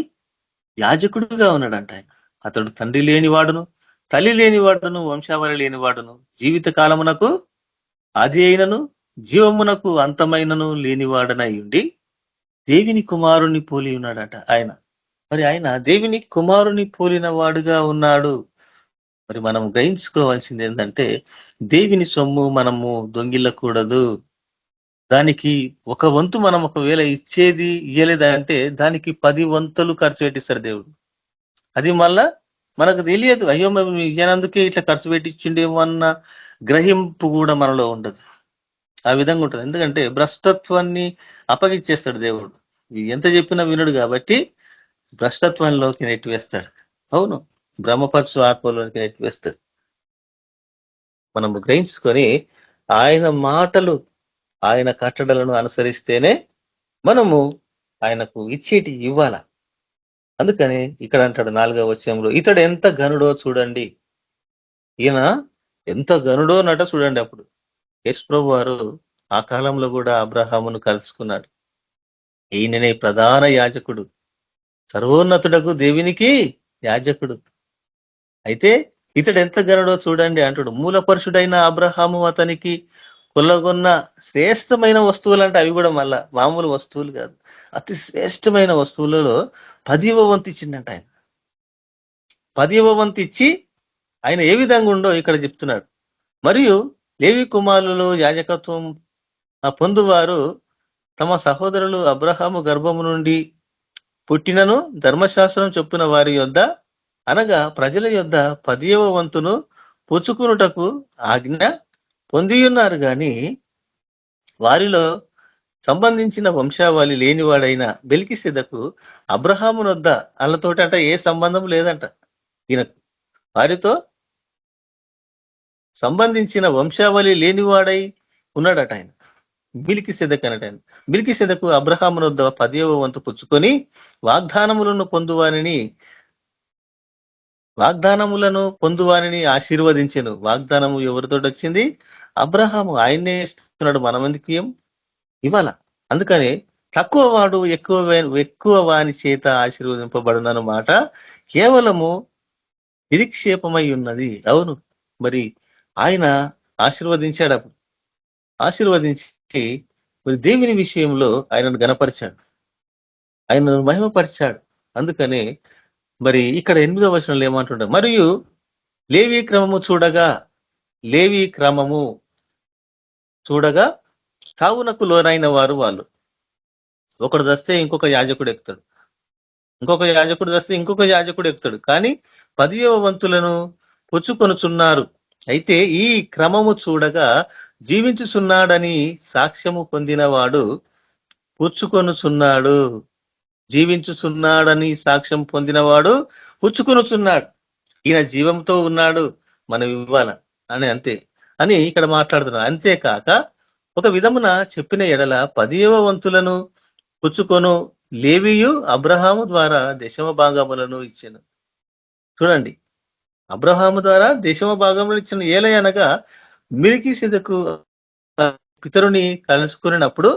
యాజకుడుగా ఉన్నాడంట ఆయన. అతడు తండ్రి లేనివాడును తల్లి లేనివాడును వంశావళి లేనివాడును జీవిత కాలమునకు ఆది అయినను జీవమునకు అంతమైనను లేనివాడనై ఉండి దేవుని కుమారుని పోలి ఉన్నాడట ఆయన. మరి ఆయన దేవుని కుమారుని పోలిన వాడుగా ఉన్నాడు. మరి మనం గ్రహించుకోవాల్సింది ఏంటంటే దేవుని సొమ్ము మనము దొంగిల్లకూడదు. దానికి ఒక వంతు మనం ఒకవేళ ఇయ్యలేదంటే దానికి 10 వంతులు ఖర్చు పెట్టిస్తాడు దేవుడు. అది మళ్ళా మనకు తెలియదు, అయ్యో మేము ఇయ్యనందుకే ఇట్లా ఖర్చు పెట్టించిండేమో అన్న గ్రహింపు కూడా మనలో ఉండదు. ఆ విధంగా ఉంటుంది. ఎందుకంటే భ్రష్టత్వాన్ని అప్పగిచ్చేస్తాడు దేవుడు. ఎంత చెప్పినా వినడు కాబట్టి భ్రష్టత్వంలోకి నెట్టివేస్తాడు. అవును, బ్రహ్మపరచు ఆత్మలోకి నెట్టివేస్తాడు. మనం గ్రహించుకొని ఆయన మాటలు ఆయన కట్టడలను అనుసరిస్తేనే మనము ఆయనకు ఇచ్చేటి ఇవ్వాల. అందుకని ఇక్కడ అంటాడు 4వ వచనంలో, ఇతడు ఎంత ఘనుడో చూడండి. ఈయన ఎంత ఘనుడో నట చూడండి. అప్పుడు యేసు ప్రభు వారు ఆ కాలంలో కూడా అబ్రహామును కలుసుకున్నాడు. ఈయననే ప్రధాన యాజకుడు, సర్వోన్నతుడకు దేవునికి యాజకుడు. అయితే ఇతడు ఎంత ఘనుడో చూడండి అంటాడు. మూలపరుషుడైన అబ్రహాము అతనికి కొల్లగొన్న శ్రేష్టమైన వస్తువులు అంటే అవి కూడా మళ్ళా మామూలు వస్తువులు కాదు, అతి శ్రేష్టమైన వస్తువులలో 10వ వంతు ఇచ్చిండంట ఆయన. 10వ వంతు ఇచ్చి ఆయన ఏ విధంగా ఉండో ఇక్కడ చెప్తున్నాడు. మరియు లేవి కుమారులు యాజకత్వం పొందువారు తమ సహోదరులు అబ్రహాము గర్భము నుండి పుట్టినను ధర్మశాస్త్రం చొప్పున వారి యొద్ద అనగా ప్రజల యొద్ద 10వ వంతును పుచ్చుకునుటకు ఆజ్ఞ పొందియున్నారు గాని వారిలో సంబంధించిన వంశావళి లేనివాడైన మెల్కీసెదెకు అబ్రహామునొద్ద వాళ్ళతోటి అంట ఏ సంబంధం లేదంట. ఈయనకు వారితో సంబంధించిన వంశావళి లేనివాడై ఉన్నాడట ఆయన. మెల్కీసెదెకు అన్నట ఆయన. మెల్కీసెదెకు అబ్రహామునొద్ద 10వ వంతు పుచ్చుకొని వాగ్దానములను పొందువానిని ఆశీర్వదించెను. వాగ్దానము ఎవరితో వచ్చింది? అబ్రహాము. ఆయన్నే ఇస్తున్నాడు. మనం ఎందుకు ఇవ్వాల? అందుకని తక్కువ వాడు ఎక్కువ వాని చేత ఆశీర్వదింపబడునన్న మాట కేవలము నిరీక్షేపమై ఉన్నది. అవును, మరి ఆయన ఆశీర్వదించాడు. అప్పుడు ఆశీర్వదించి మరి దేవుని విషయంలో ఆయనను గణపరిచాడు, ఆయనను మహిమపరిచాడు. అందుకనే మరి ఇక్కడ 8వ వచనంలో ఏమంటుంటారు, మరియు లేవీ క్రమము చూడగా చావునకు లోనైన వారు వాళ్ళు. ఒకడు దస్తే ఇంకొక యాజకుడు ఎక్కుతాడు, ఇంకొక యాజకుడు దస్తే ఇంకొక యాజకుడు ఎక్కుతాడు. కానీ 10వ వంతులను పుచ్చుకొనుచున్నారు. అయితే ఈ క్రమము చూడగా జీవించుచున్నాడని సాక్ష్యము పొందినవాడు పుచ్చుకొనుచున్నాడు. జీవించుచున్నాడని సాక్ష్యం పొందినవాడు పుచ్చుకొనుచున్నాడు. ఈయన జీవంతో ఉన్నాడు, మనం ఇవ్వాల అని అంతే అని ఇక్కడ మాట్లాడుతున్నాడు. అంతేకాక ఒక విధమున చెప్పిన ఎడల 10వ వంతులను పుచ్చుకొను లేవియు అబ్రహాము ద్వారా దశమ భాగములను ఇచ్చెను. చూడండి, అబ్రహాము ద్వారా దశమ భాగములు ఇచ్చిన ఏలయనగా మిల్కీసెదకు పితరుని కలుసుకున్నప్పుడు,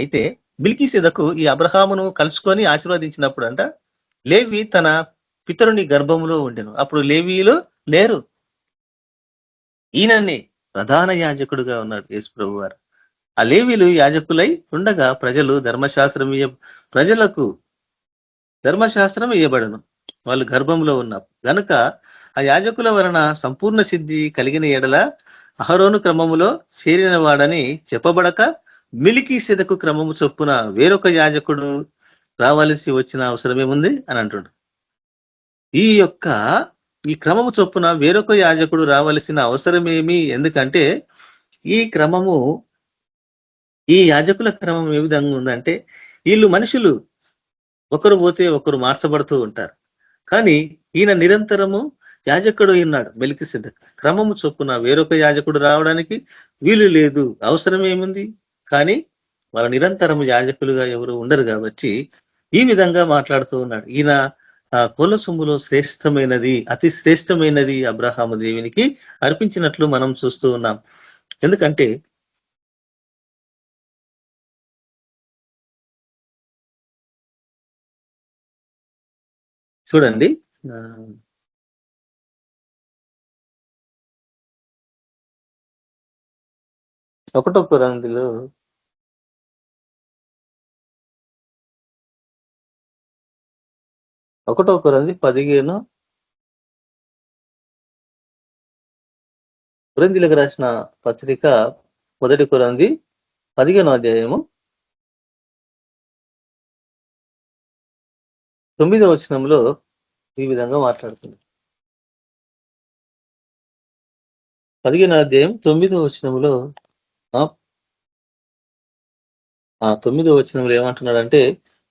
అయితే మిల్కీసెదకు ఈ అబ్రహామును కలుసుకొని ఆశీర్వదించినప్పుడు అంట లేవి తన పితరుని గర్భములో ఉండెను. అప్పుడు లేవీయులు లేరు. ఈయనని ప్రధాన యాజకుడుగా ఉన్నాడు యేసు ప్రభు వారు. ఆ లేవీలు యాజకులై ఉండగా ప్రజలకు ధర్మశాస్త్రం ఇయ్యబడను, వాళ్ళు గర్భంలో ఉన్నారు గనుక ఆ యాజకుల వలన సంపూర్ణ సిద్ధి కలిగిన ఎడల అహరోను క్రమములో చేరిన వాడని చెప్పబడక మిల్కీసెదకు క్రమము చొప్పున వేరొక యాజకుడు రావాల్సి వచ్చిన అవసరమేముంది అని అంటుండు. ఈ క్రమము చొప్పున వేరొక యాజకుడు రావలసిన అవసరమేమి? ఎందుకంటే ఈ యాజకుల క్రమం ఏ విధంగా ఉందంటే, వీళ్ళు మనుషులు ఒకరు పోతే ఒకరు మార్చబడుతూ ఉంటారు. కానీ ఈయన నిరంతరము యాజకుడు ఉన్నాడు. మెల్కీసెదెకు క్రమము చొప్పున వేరొక యాజకుడు రావడానికి వీలు లేదు, అవసరం ఏముంది? కానీ వాళ్ళ నిరంతరము యాజకులుగా ఎవరు ఉండరు కాబట్టి ఈ విధంగా మాట్లాడుతూ ఉన్నాడు. ఈయన కోళ్ళ సొమ్ములో శ్రేష్టమైనది, అతి శ్రేష్టమైనది అబ్రహాము దేవునికి అర్పించినట్లు మనం చూస్తూ ఉన్నాం. ఎందుకంటే చూడండి, 1 కొరింథీయులు 15 కొరింథీయులకు రాసిన పత్రిక 1 కొరింథీ 15వ అధ్యాయము 9వ వచనంలో ఈ విధంగా మాట్లాడుతుంది. 15వ అధ్యాయం 9వ వచనంలో 9వ వచనంలో ఏమంటున్నాడంటే,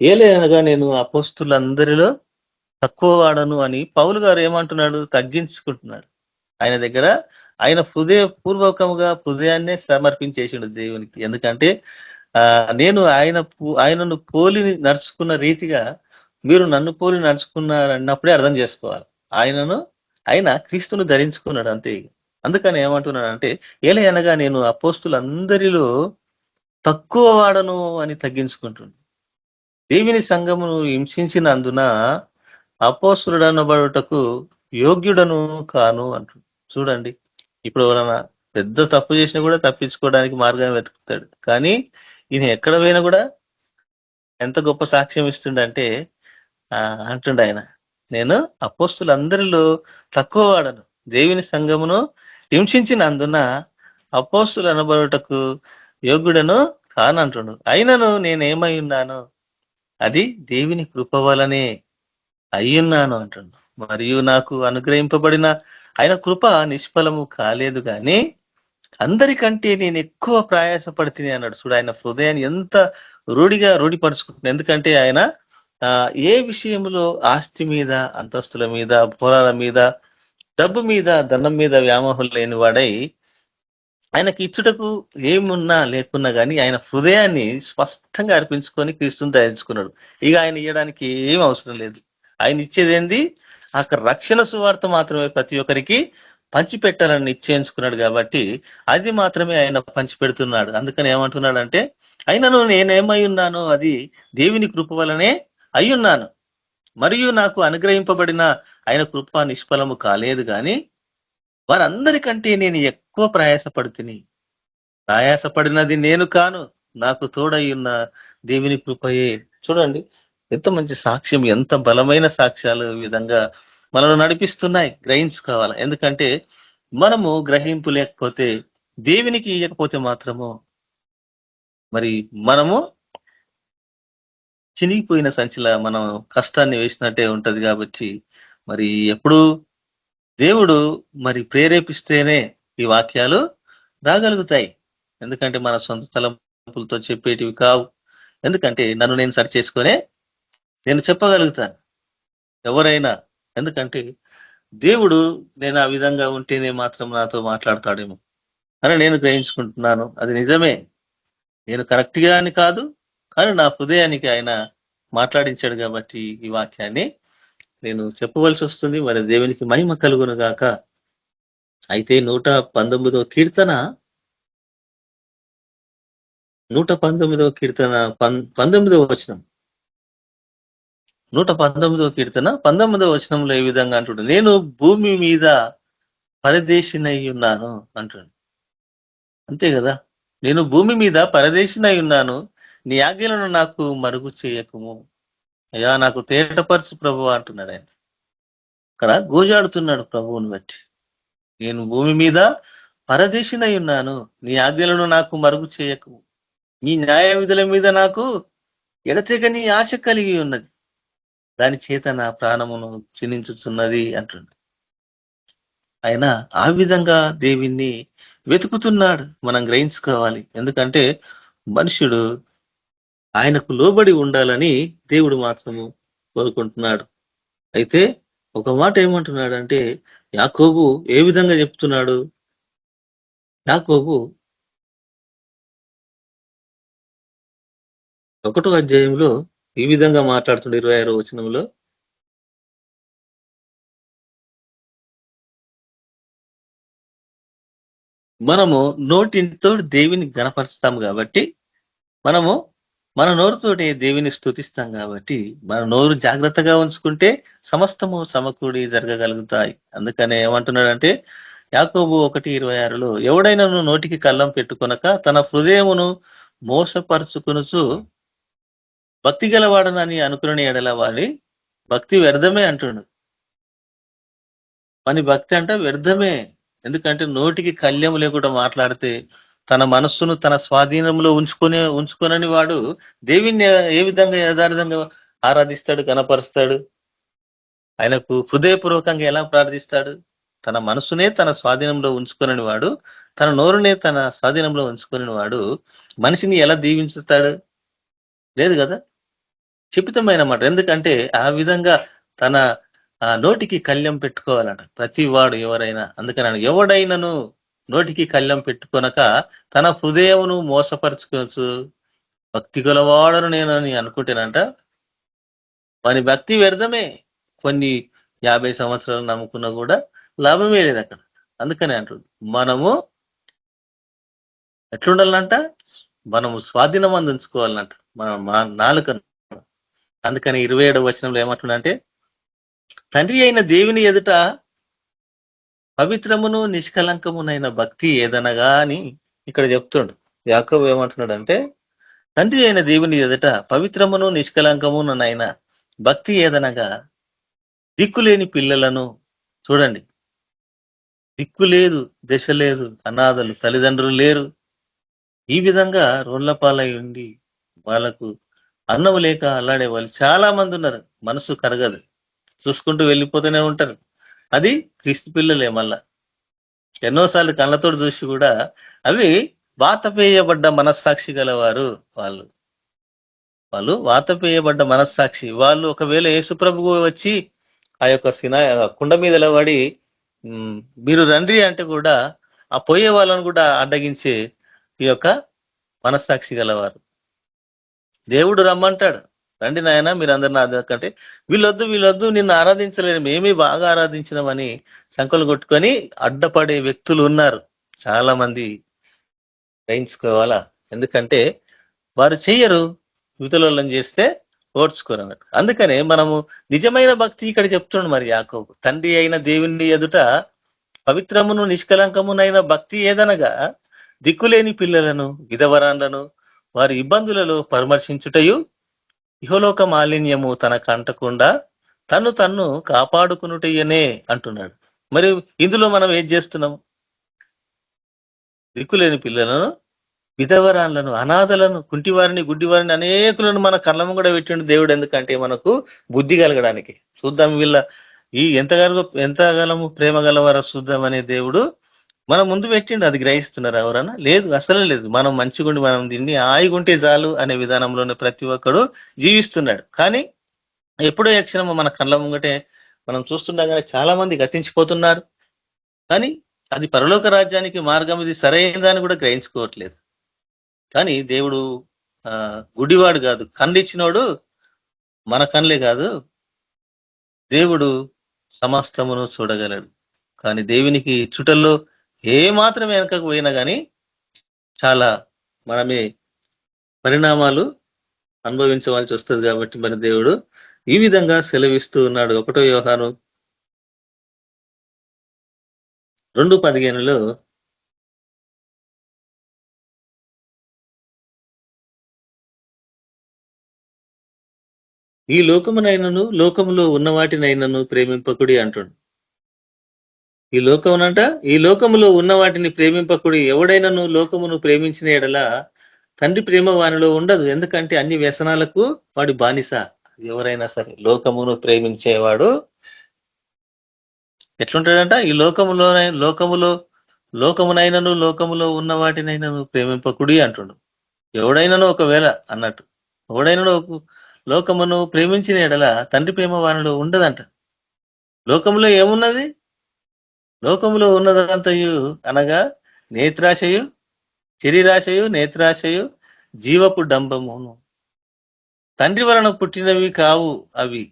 ఏలయనగా నేను అపోస్తులందరిలో తక్కువ వాడను అని పౌలు గారు ఏమంటున్నాడు? తగ్గించుకుంటున్నాడు. ఆయన దగ్గర ఆయన పూర్వకముగా హృదయాన్నే సమర్పించేసిండు దేవునికి. ఎందుకంటే నేను ఆయనను పోలి నడుచుకున్న రీతిగా మీరు నన్ను పోలి నడుచుకున్నారన్నప్పుడే అర్థం చేసుకోవాలి. ఆయన క్రీస్తును ధరించుకున్నాడు అంతే. అందుకని ఏమంటున్నాడు అంటే, ఏలయనగా నేను అపోస్తులందరిలో తక్కువ వాడను అని తగ్గించుకుంటున్నాడు. దేవుని సంఘమును హింసించినందున అపోస్తులుడనబడుటకు యోగ్యుడను కాను అంటు. చూడండి, ఇప్పుడు ఎవరైనా పెద్ద తప్పు చేసినా కూడా తప్పించుకోవడానికి మార్గం వెతుకుతాడు. కానీ ఈయన ఎక్కడ పోయినా కూడా ఎంత గొప్ప సాక్ష్యం ఇస్తుండంటే అంటుండ ఆయన, నేను అపోస్తులందరిలో తక్కువ వాడను, దేవుని సంఘమును హింసించినందున అపోస్తులు అనబడుటకు యోగ్యుడను కానంటుండు. అయినను నేనేమై ఉన్నాను, అది దేవుని కృప వలనే అయ్యున్నాను అంటుండు. మరియు నాకు అనుగ్రహింపబడిన ఆయన కృప నిష్ఫలము కాలేదు, కానీ అందరికంటే నేను ఎక్కువ ప్రయాసపడుతుంది అన్నాడు. చూడు, ఆయన హృదయాన్ని ఎంత రూఢిపరుచుకుంటున్నాడు. ఎందుకంటే ఆయన ఏ విషయంలో ఆస్తి మీద, అంతస్తుల మీద, పొలాల మీద, డబ్బు మీద, ధనం మీద వ్యామోహం లేని వాడై ఆయనకి ఇచ్చుటకు ఏమున్నా లేకున్నా కానీ ఆయన హృదయాన్ని స్పష్టంగా అర్పించుకొని క్రీస్తుని ధరించుకున్నాడు. ఇక ఆయన ఇవ్వడానికి ఏం అవసరం లేదు. ఆయన ఇచ్చేదేంది? అక్కడ రక్షణ సువార్త మాత్రమే ప్రతి ఒక్కరికి పంచిపెట్టాలని నిశ్చయించుకున్నాడు. కాబట్టి అది మాత్రమే ఆయన పంచిపెడుతున్నాడు. అందుకని ఏమంటున్నాడంటే, అయినను నేనేమై ఉన్నాను, అది దేవుని కృప వలనే అయ్యున్నాను. మరియు నాకు అనుగ్రహింపబడిన ఆయన కృప నిష్ఫలము కాలేదు, కానీ వారందరికంటే నేను ఎక్కువ ప్రయాసపడినది నేను కాను, నాకు తోడయ్యున్న దేవుని కృపయే. చూడండి, ఎంత మంచి సాక్ష్యం, ఎంత బలమైన సాక్ష్యాలు ఈ విధంగా మనల్ని నడిపిస్తున్నాయి. గ్రహించుకోవాలి. ఎందుకంటే మనము గ్రహింపు లేకపోతే, దేవునికి ఇవ్వకపోతే మాత్రము మరి మనము చినిగిపోయిన సంచిలా మనం కష్టాన్ని వేసినట్టే ఉంటది. కాబట్టి మరి ఎప్పుడు దేవుడు మరి ప్రేరేపిస్తేనే ఈ వాక్యాలు రాగలుగుతాయి. ఎందుకంటే మన సొంత తలంపులతో చెప్పేటివి కావు. ఎందుకంటే నన్ను నేను సరి చేసుకునే నేను చెప్పగలుగుతాను ఎవరైనా. ఎందుకంటే దేవుడు నేను ఆ విధంగా ఉంటేనే మాత్రం నాతో మాట్లాడతాడేమో అని నేను గ్రహించుకుంటున్నాను. అది నిజమే, నేను కరెక్ట్ గా అని కాదు, కానీ నా హృదయానికి ఆయన మాట్లాడించాడు కాబట్టి ఈ వాక్యాన్ని నేను చెప్పవలసి వస్తుంది. మరి దేవునికి మహిమ కలుగును గాక. అయితే 119వ కీర్తన 119వ కీర్తన 19వ వచనం 119వ కీర్తన 19వ వచనంలో ఏ విధంగా అంటున్నాడు, నేను భూమి మీద పరదేశినై ఉన్నాను అంటున్నాడు. అంతే కదా, నేను భూమి మీద పరదేశినై ఉన్నాను, నీ ఆజ్ఞలను నాకు మరుగు చేయకము, అయ్యా నాకు తేటపరచు ప్రభు అంటున్నాడు ఆయన. అక్కడ గోజాడుతున్నాడు ప్రభువుని బట్టి. నేను భూమి మీద పరదేశినై ఉన్నాను, నీ ఆజ్ఞలను నాకు మరుగు చేయకు, నీ న్యాయ విధుల మీద నాకు ఎడతెగని ఆశ కలిగి ఉన్నది, దాని చేత నా ప్రాణమును క్షీణించుతున్నది అంటున్నాడు. ఆయన ఆ విధంగా దేవుణ్ణి వెతుకుతున్నాడు, మనం గ్రహించుకోవాలి. ఎందుకంటే మనుషుడు ఆయనకు లోబడి ఉండాలని దేవుడు మాత్రము కోరుకుంటున్నాడు. అయితే ఒక మాట ఏమంటున్నాడు అంటే, యాకోబు ఏ విధంగా చెప్తున్నాడు, యాకోబు 1వ అధ్యాయంలో ఈ విధంగా మాట్లాడుతుండే 26వ వచనంలో, మనము నోటితో దేవుని గణపరుస్తాము కాబట్టి, మనము మన నోరుతోటి దేవుని స్తుతిస్తాం కాబట్టి, మన నోరు జాగ్రత్తగా ఉంచుకుంటే సమస్తము సమకూడి జరగగలుగుతాయి. అందుకనే ఏమంటున్నాడంటే యాకోబు 1:26లో, ఎవడైనాను నోటికి కళ్ళం పెట్టుకొనక తన హృదయమును మోసపరుచుకొనుచు భక్తి గలవాడనని అనుకుని ఎడల వాడి భక్తి వ్యర్థమే అంటుండు. మన భక్తి అంట వ్యర్థమే. ఎందుకంటే నోటికి కళ్యం లేకుండా మాట్లాడితే తన మనస్సును తన స్వాధీనంలో ఉంచుకొనని వాడు దేవుణ్ణి ఏ విధంగా యథార్థంగా ఆరాధిస్తాడు, కనపరుస్తాడు? ఆయనకు హృదయపూర్వకంగా ఎలా ప్రార్థిస్తాడు? తన మనసునే తన స్వాధీనంలో ఉంచుకొనని వాడు, తన నోరునే తన స్వాధీనంలో ఉంచుకొనని వాడు మనిషిని ఎలా దీవించుతాడు? లేదు కదా, చెపితమైన మాట. ఎందుకంటే ఆ విధంగా తన నోటికి కళ్యం పెట్టుకోవాలంట ప్రతి వాడు ఎవరైనా. అందుకని ఎవడైనను నోటికి కళ్యం పెట్టుకొనక తన హృదయమును మోసపరుచుకోవచ్చు భక్తి గలవాడను నేనని అనుకుంటేనంట, వాని భక్తి వ్యర్థమే. కొన్ని 50 సంవత్సరాలు నమ్ముకున్నా కూడా లాభమే లేదు అక్కడ. అందుకని అంటుంది, మనము ఎట్లుండాలంట, మనము స్వాధీనం అందించుకోవాలంట మన నాలుకను. అందుకని 27వ వచనంలో ఏమంటుండంటే, తండ్రి అయిన దేవుని ఎదుట పవిత్రమును నిష్కలంకమునైన భక్తి ఏదనగా అని ఇక్కడ చెప్తుండు. యాకోబు ఏమంటున్నాడంటే, తండ్రి అయిన దేవుని ఎదుట పవిత్రమును నిష్కలంకమునైన భక్తి ఏదనగా దిక్కులేని పిల్లలను, చూడండి, దిక్కు లేదు, దశ లేదు, అనాథలు, తల్లిదండ్రులు లేరు, ఈ విధంగా రోళ్లపాలై ఉండి వాళ్ళకు అన్నం లేక అల్లాడే వాళ్ళు చాలా మంది ఉన్నారు. మనసు కరగదు, చూసుకుంటూ వెళ్ళిపోతూనే ఉంటారు. అది క్రీస్తు పిల్లలే. మళ్ళా ఎన్నోసార్లు కళ్ళతోటి చూసి కూడా అవి వాతపేయబడ్డ మనస్సాక్షి గలవారు. వాళ్ళు వాతపేయబడ్డ మనస్సాక్షి. వాళ్ళు ఒకవేళ యేసుప్రభువు వచ్చి ఆ యొక్క కుండ మీద నిలబడి మీరు రండి అంటే కూడా ఆ పోయే వాళ్ళను కూడా అడ్డగించే ఈ యొక్క మనస్సాక్షి గలవారు. దేవుడు రమ్మంటాడు, రండి నాయన మీరందరూ నా దగ్గర. వీళ్ళొద్దు నిన్ను ఆరాధించలేదు, మేమే బాగా ఆరాధించినామని సంకలు కొట్టుకొని అడ్డపడే వ్యక్తులు ఉన్నారు. చాలా మంది గ్రహించుకోవాలా. ఎందుకంటే వారు చెయ్యరు, యువతలను చేస్తే ఓర్చుకోరు అన్నట్టు. అందుకనే మనము నిజమైన భక్తి ఇక్కడ చెప్తుండు మరి యాకోబు, తండ్రి అయిన దేవుని ఎదుట పవిత్రమును నిష్కలంకమునైన భక్తి ఏదనగా దిక్కులేని పిల్లలను, విధవరాన్లను వారి ఇబ్బందులలో పరామర్శించుటయు, ఇహలోక మాలిన్యము తనకు అంటకుండా తన్ను కాపాడుకునుటయనే అంటున్నాడు. మరి ఇందులో మనం ఏం చేస్తున్నాం? దిక్కులేని పిల్లలను, విధవరాన్లను, అనాథలను, కుంటివారిని, గుడ్డివారిని అనేకులను మన కళ్ళము కూడా పెట్టిండు దేవుడు. ఎందుకంటే మనకు బుద్ధి కలగడానికి. చూద్దాం వీళ్ళ ఎంతగానము ప్రేమ గలవారో చూద్దాం అనే దేవుడు మన ముందు పెట్టిండు. అది గ్రహిస్తున్నారు ఎవరన్నా? లేదు, అసలు లేదు. మనం మంచిగుండి మనం దీన్ని ఆయిగుంటే చాలు అనే విధానంలోనే ప్రతి ఒక్కడు జీవిస్తున్నాడు. కానీ ఎప్పుడో యక్షణము మన కళ్ళ ముంగటే మనం చూస్తుండగానే చాలా మంది గతించిపోతున్నారు. కానీ అది పరలోక రాజ్యానికి మార్గం, ఇది సరైనదని కూడా గ్రహించుకోవట్లేదు. కానీ దేవుడు గుడివాడు కాదు, కన్నిచ్చినోడు. మన కన్నులే కాదు, దేవుడు సమస్తమును చూడగలడు. కానీ దేవునికి చుటల్లో ఏ మాత్రం వెనకకు పోయినా కానీ చాలా మనమే పరిణామాలు అనుభవించవలసి వస్తుంది. కాబట్టి మన దేవుడు ఈ విధంగా సెలవిస్తూ ఉన్నాడు. 1 యోహాను 2:15 ఈ లోకమునైనను లోకములో ఉన్న వాటినైనను ప్రేమింపకుడి అంటుండు. ఈ లోకములో ఉన్న వాటిని ప్రేమింపకుడి. ఎవడైనను లోకమును ప్రేమించిన ఎడల తండ్రి ప్రేమ వానిలో ఉండదు. ఎందుకంటే అన్ని వ్యసనాలకు వాడి బానిస. ఎవరైనా సరే లోకమును ప్రేమించేవాడు ఎట్లుంటాడంట? ఈ లోకమునైనను లోకములో ఉన్న వాటినైనను ప్రేమింపకుడి అంటుండు. ఎవడైనాను ఒకవేళ అన్నట్టు, ఎవడైనాను లోకమును ప్రేమించిన ఎడల తండ్రి ప్రేమ వానిలో ఉండదంట. లోకములో ఏమున్నది? లోకములో ఉన్నదంతయు అనగా నేత్రాశయు, శరీరాశయు, నేత్రాశయు, జీవపు డంబమును. తండ్రి వలన పుట్టినవి కావు అవి,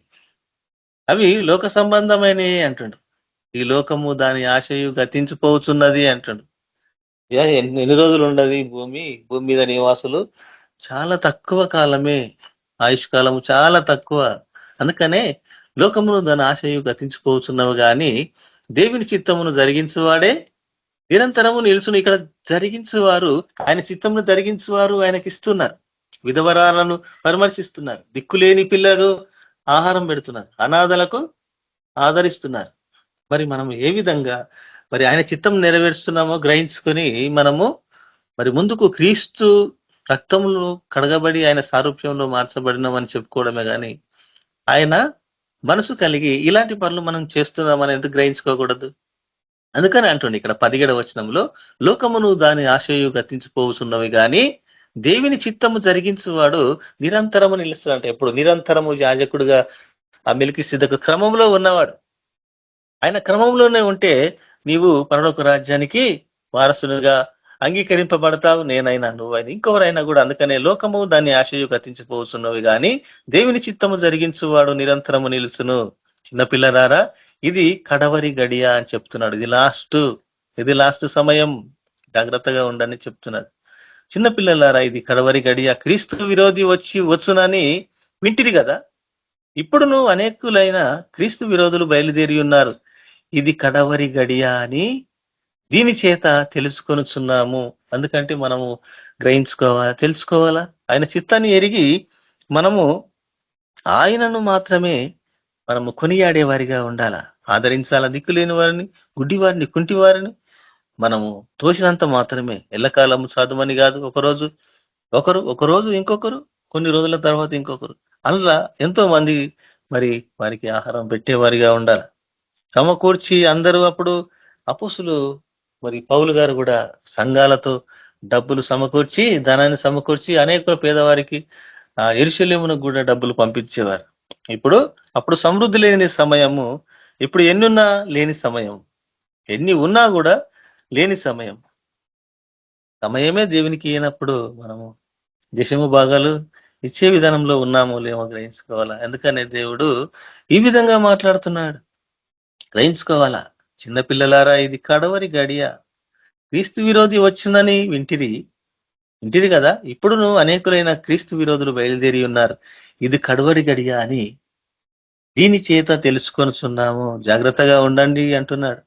అవి లోక సంబంధమైనవి అంటుండు. ఈ లోకము దాని ఆశయు గతించిపోతున్నది అంటుండు. ఎన్ని రోజులు ఉండదు భూమి మీద నివాసులు? చాలా తక్కువ కాలమే, ఆయుష్కాలము చాలా తక్కువ. అందుకనే లోకమును దాని ఆశయు గతించిపోతున్నవి కానీ దేవుని చిత్తమును జరిగించువాడే నిరంతరము నిలుచును. ఇక్కడ జరిగించువారు, ఆయన చిత్తమును జరిగించువారు ఆయనకి ఇస్తున్నారు. విధవరాలను పరామర్శిస్తున్నారు, దిక్కులేని పిల్లలు ఆహారం పెడుతున్నారు, అనాథలకు ఆదరిస్తున్నారు. మరి మనం ఏ విధంగా మరి ఆయన చిత్తం నెరవేరుస్తున్నామో గ్రహించుకొని మనము మరి ముందుకు క్రీస్తు రక్తములు కడగబడి ఆయన సారూప్యంలో మార్చబడినామని చెప్పుకోవడమే కానీ ఆయన మనసు కలిగి ఇలాంటి పనులు మనం చేస్తున్నామని ఎందుకు గ్రహించుకోకూడదు? అందుకని అంటుండే ఇక్కడ 17వ వచనంలో, లోకమును దాని ఆశయు గతించిపోతున్నవి కానీ దేవుని చిత్తము జరిగించువాడు నిరంతరము నిలుస్తాడంట. ఎప్పుడు నిరంతరము యాజకుడుగా ఆ మెల్కీసెదెకు క్రమంలో ఉన్నవాడు. ఆయన క్రమంలోనే ఉంటే నీవు పరలోక రాజ్యానికి వారసునిగా అంగీకరింపబడతావు. నేనైనా నువ్వైనా ఇంకొకరైనా కూడా. అందుకనే లోకము దాన్ని ఆశయు గతించిపోతున్నవి కానీ దేవుని చిత్తము జరిగించువాడు నిరంతరము నిలుచును. చిన్నపిల్లరారా, ఇది కడవరి గడియ అని చెప్తున్నాడు. ఇది లాస్ట్ సమయం, జాగ్రత్తగా ఉండని చెప్తున్నాడు. చిన్నపిల్లలారా, ఇది కడవరి గడియ, క్రీస్తు విరోధి వచ్చునని వింటిరి కదా. ఇప్పుడును అనేకులైన క్రీస్తు విరోధులు బయలుదేరి ఉన్నారు. ఇది కడవరి గడియ అని దీని చేత తెలుసుకొనుచున్నాము. అందుకంటే మనము తెలుసుకోవాలా. ఆయన చిత్తాన్ని ఎరిగి మనము ఆయనను మాత్రమే మనము కొనియాడే వారిగా ఉండాలా, ఆదరించాలా. దిక్కులేని వారిని, గుడ్డి వారిని, కుంటి వారిని మనము తోసినంత మాత్రమే. ఎల్లకాలము సాధమని కాదు. ఒకరోజు ఇంకొకరు, కొన్ని రోజుల తర్వాత ఇంకొకరు, అలా ఎంతో మంది మరి వారికి ఆహారం పెట్టేవారిగా ఉండాలి. సమకూర్చి అందరూ అప్పుడు అపోస్తులు మరి పౌలు గారు కూడా సంఘాలతో డబ్బులు సమకూర్చి, ధనాన్ని సమకూర్చి అనేక పేదవారికి యెరూషలేమునకు కూడా డబ్బులు పంపించేవారు. అప్పుడు సమృద్ధి లేని సమయము, ఇప్పుడు ఎన్నున్నా లేని సమయం, ఎన్ని ఉన్నా కూడా లేని సమయమే దేవునికి అయినప్పుడు మనము దశమ భాగాలు ఇచ్చే విధానంలో ఉన్నామో లేమో గ్రహించుకోవాలా. ఎందుకనే దేవుడు ఈ విధంగా మాట్లాడుతున్నాడు, గ్రహించుకోవాలా. చిన్నపిల్లలారా, ఇది కడవరి గడియ, క్రీస్తు విరోధి వచ్చిందని వింటిరి కదా. ఇప్పుడును అనేకులైన క్రీస్తు విరోధులు బయలుదేరి ఉన్నారు. ఇది కడవరి గడియ అని దీని చేత తెలుసుకొనుచున్నాము. జాగ్రత్తగా ఉండండి అంటున్నాడు.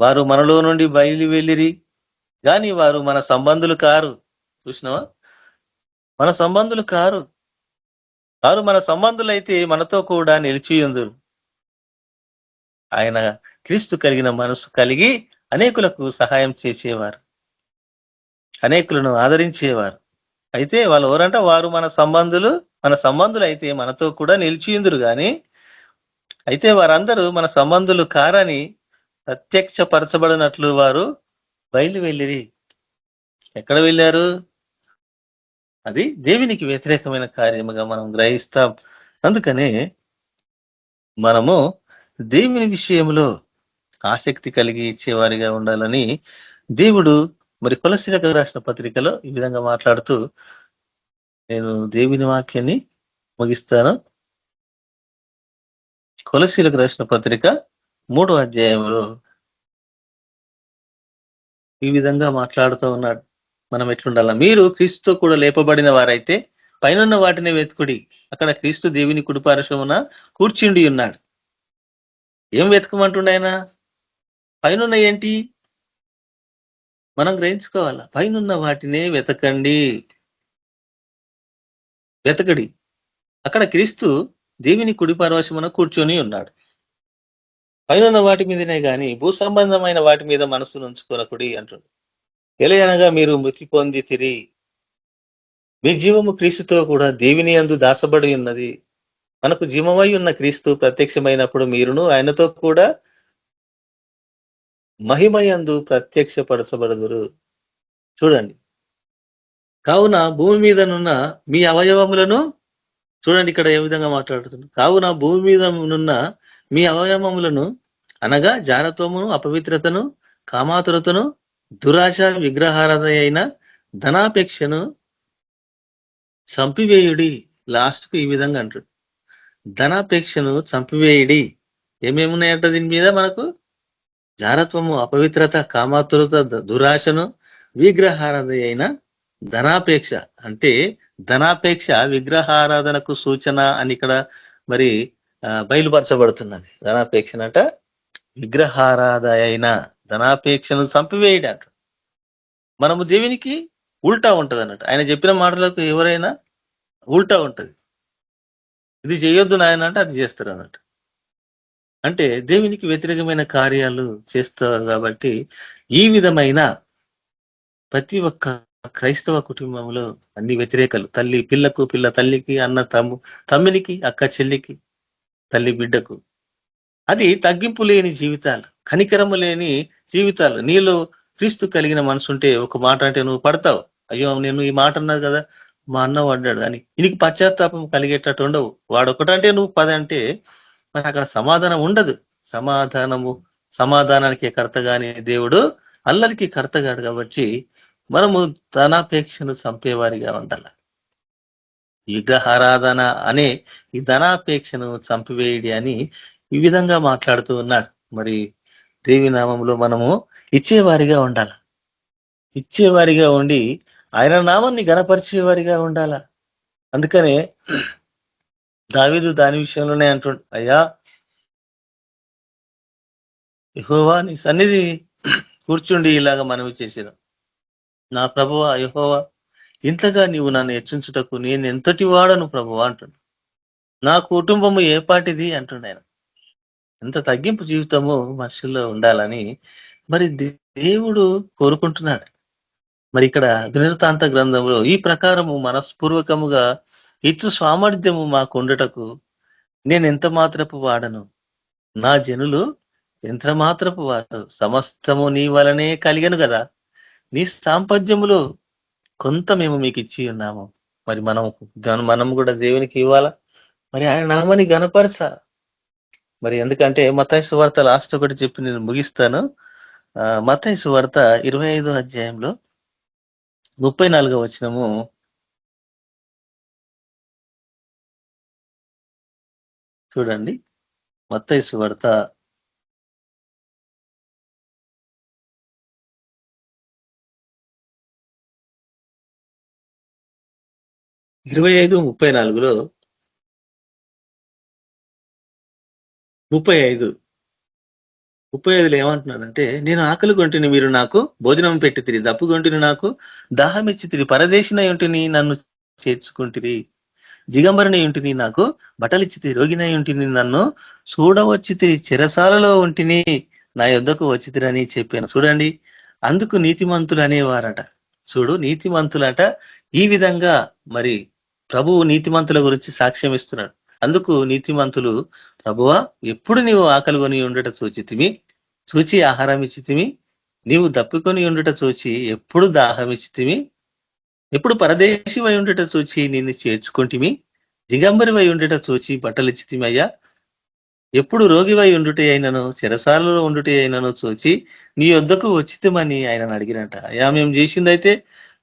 వారు మనలో నుండి బయలు వెళ్ళిరి కానీ వారు మన సంబంధులు కారు. చూసినావా? మన సంబంధులు కారు. మన సంబంధులైతే మనతో కూడా నిలిచియుందురు. ఆయన క్రీస్తు కలిగిన మనసు కలిగి అనేకులకు సహాయం చేసేవారు, అనేకులను ఆదరించేవారు. అయితే వాళ్ళు ఎవరంట? వారు మన సంబంధులు అయితే మనతో కూడా నిలిచియుందురు గాని, అయితే వారందరూ మన సంబంధులు కారని ప్రత్యక్షపరచబడినట్లు వారు బయలు వెళ్ళిరి. ఎక్కడ వెళ్ళారు? అది దేవునికి వ్యతిరేకమైన కార్యముగా మనం గ్రహిస్తాం. అందుకనే మనము దేవుని విషయంలో ఆసక్తి కలిగి ఇచ్చేవారిగా ఉండాలని దేవుడు మరి కొలస్సీలకు రాసిన పత్రికలో ఈ విధంగా మాట్లాడుతూ నేను దేవుని వాక్యాన్ని ముగిస్తాను. కొలస్సీలకు రాసిన పత్రిక 3వ అధ్యాయంలో ఈ విధంగా మాట్లాడుతూ ఉన్నాడు. మనం ఎట్లుండాల, మీరు క్రీస్తుతో కూడా లేపబడిన వారైతే పైనున్న వాటిని వెతుకుడి, అక్కడ క్రీస్తు దేవుని కుడిపార్శ్వమున కూర్చుండి ఉన్నాడు. ఏం వెతకమంటుండ ఆయన? పైనున్న ఏంటి మనం గ్రహించుకోవాలా. పైనున్న వాటినే వెతకండి, వెతకడి, అక్కడ క్రీస్తు దేవుని కుడిపార్శ్వమున కూర్చొని ఉన్నాడు. పైనున్న వాటి మీదనే గాని భూ సంబంధమైన వాటి మీద మనస్సును ఉంచుకొనకుడి అంటుండు. ఎలయనగా మీరు మృతి పొంది తిరి, మీ జీవము క్రీస్తుతో కూడా దేవుని యందు దాచబడి ఉన్నది. మనకు జీవమై ఉన్న క్రీస్తు ప్రత్యక్షమైనప్పుడు మీరును ఆయనతో కూడా మహిమయందు ప్రత్యక్షపరచబడుదురు. చూడండి, కావున భూమి మీదనున్న మీ అవయవములను చూడండి, ఇక్కడ ఏ విధంగా మాట్లాడుతున్నారు. కావున భూమి మీద నున్న మీ అవయవములను అనగా జారత్వమును, అపవిత్రతను, కామాతురతను, దురాశ, విగ్రహారాధన అయిన ధనాపేక్షను చంపివేయుడి. లాస్ట్కు ఈ విధంగా అంటాడు, ధనాపేక్షను చంపివేయుడి. ఏమేమున్నాయంట దీని మీద మనకు? జారత్వము, అపవిత్రత, కామాతురత, దురాశను, విగ్రహారాధన అయిన ధనాపేక్ష. అంటే ధనాపేక్ష విగ్రహారాధనకు సూచన అని ఇక్కడ మరి బయలుపరచబడుతున్నది. ధనాపేక్షనట విగ్రహారాధన అయిన ధనాపేక్షను చంపివేయడంట. మనము దేవునికి ఉల్టా ఉంటది అన్నట్టు. ఆయన చెప్పిన మాటలకు ఎవరైనా ఉల్టా ఉంటది. ఇది చేయొద్దు నాయన అంటే అది చేస్తారు అన్నట్టు. అంటే దేవునికి వ్యతిరేకమైన కార్యాలు చేస్తారు. కాబట్టి ఈ విధమైన ప్రతి ఒక్క క్రైస్తవ కుటుంబంలో అన్ని వ్యతిరేకలు, తల్లి పిల్లకు, పిల్ల తల్లికి, అన్న తమ్మునికి, అక్క చెల్లికి, తల్లి బిడ్డకు, అది తగ్గింపు లేని జీవితాలు, కనికరము లేని జీవితాలు. నీలో క్రీస్తు కలిగిన మనసుంటే ఒక మాట అంటే నువ్వు పడతావు. అయ్యో నేను ఈ మాట అన్నది కదా, మా అన్న పడ్డాడు అని నీకు పశ్చాత్తాపం కలిగేటట్టు ఉండవు. వాడు ఒకటంటే నువ్వు 10 అంటే మరి అక్కడ సమాధానం ఉండదు. సమాధానానికి కర్తగానే దేవుడు అల్లరికి కర్తగాడు. కాబట్టి మనము ధనాపేక్షను చంపేవారిగా ఉండాలి. విగ్రహారాధన అనే ఈ ధనాపేక్షను చంపివేయడి అని ఈ విధంగా మాట్లాడుతూ ఉన్నాడు. మరి దేవి నామంలో మనము ఇచ్చేవారిగా ఉండాల. ఇచ్చేవారిగా ఉండి ఆయన నామాన్ని గణపరిచేవారిగా ఉండాల. అందుకనే దావీదు దాని విషయంలోనే అంటుండు, అయ్యా యెహోవా నీ సన్నిధి కూర్చుండి ఇలాగా మనవి చేసిన నా ప్రభువా యెహోవా, ఇంతగా నీవు నన్ను హెచ్చించుటకు నేను ఎంతటి వాడను ప్రభువా అంటుండు. నా కుటుంబము ఏ పాటిది అంటుండు ఆయన. ఎంత తగ్గింపు జీవితము మనుషుల్లో ఉండాలని మరి దేవుడు కోరుకుంటున్నాడు. మరి ఇక్కడ దినవృత్తాంత గ్రంథంలో ఈ ప్రకారము మనస్పూర్వకముగా ఇచ్చు సామర్థ్యము మాకు ఉండటకు నేను ఎంత మాత్రపు వాడను, నా జనులు ఎంత మాత్రపు వాడు, సమస్తము నీ వలనే కలిగను కదా, నీ సాంపద్యములో కొంత మేము మీకు ఇచ్చి ఉన్నాము. మరి మనం కూడా దేవునికి ఇవ్వాలా, మరి ఆయన నామాన్ని గణపరచాల. మరి ఎందుకంటే మత్తయి సువార్త లాస్ట్ ఒకటి చెప్పి నేను ముగిస్తాను. మత్తయి సువార్త 25వ అధ్యాయంలో 34వ వచనము చూడండి. మత్తయి సువార్త 25:34లో 35లో ఏమంటున్నాడంటే, నేను ఆకలి కొంటిని మీరు నాకు భోజనం పెట్టితిరి, దప్పు కొంటిని నాకు దాహం ఇచ్చితిరి, పరదేశినై ఉంటిని నన్ను చేర్చుకుంటిరి, దిగంబరినై ఉంటిని నాకు బట్టలిచ్చితిరి, రోగినై ఉంటిని నన్ను చూడవచ్చితిరి, చెరసాలలో ఉంటిని నా యొద్దకు వచ్చితిరని చెప్పాను. చూడండి, అందుకు నీతిమంతులు అనేవారట. చూడు, నీతిమంతులట ఈ విధంగా మరి ప్రభువు నీతిమంతుల గురించి సాక్ష్యం ఇస్తున్నాడు. అందుకు నీతిమంతులు, ప్రభువా ఎప్పుడు నీవు ఆకలి కొని ఉండట చూచి ఆహారం ఇచ్చితిమి, నీవు దప్పికొని ఉండట చూచి ఎప్పుడు దాహం ఇచ్చితిమి, ఎప్పుడు పరదేశి వై ఉండట చూచి నిన్ను చేర్చుకుంటిమి, దిగంబరి వై ఉండట చూచి బట్టలు ఇచ్చితిమి. అయ్యా ఎప్పుడు రోగివై ఉండుటి అయినను చెరసాలలో ఉండుటి అయినను చూచి నీ యొద్దకు వచ్చితమని ఆయన అడిగినట. అయ్యా మేము చేసిందైతే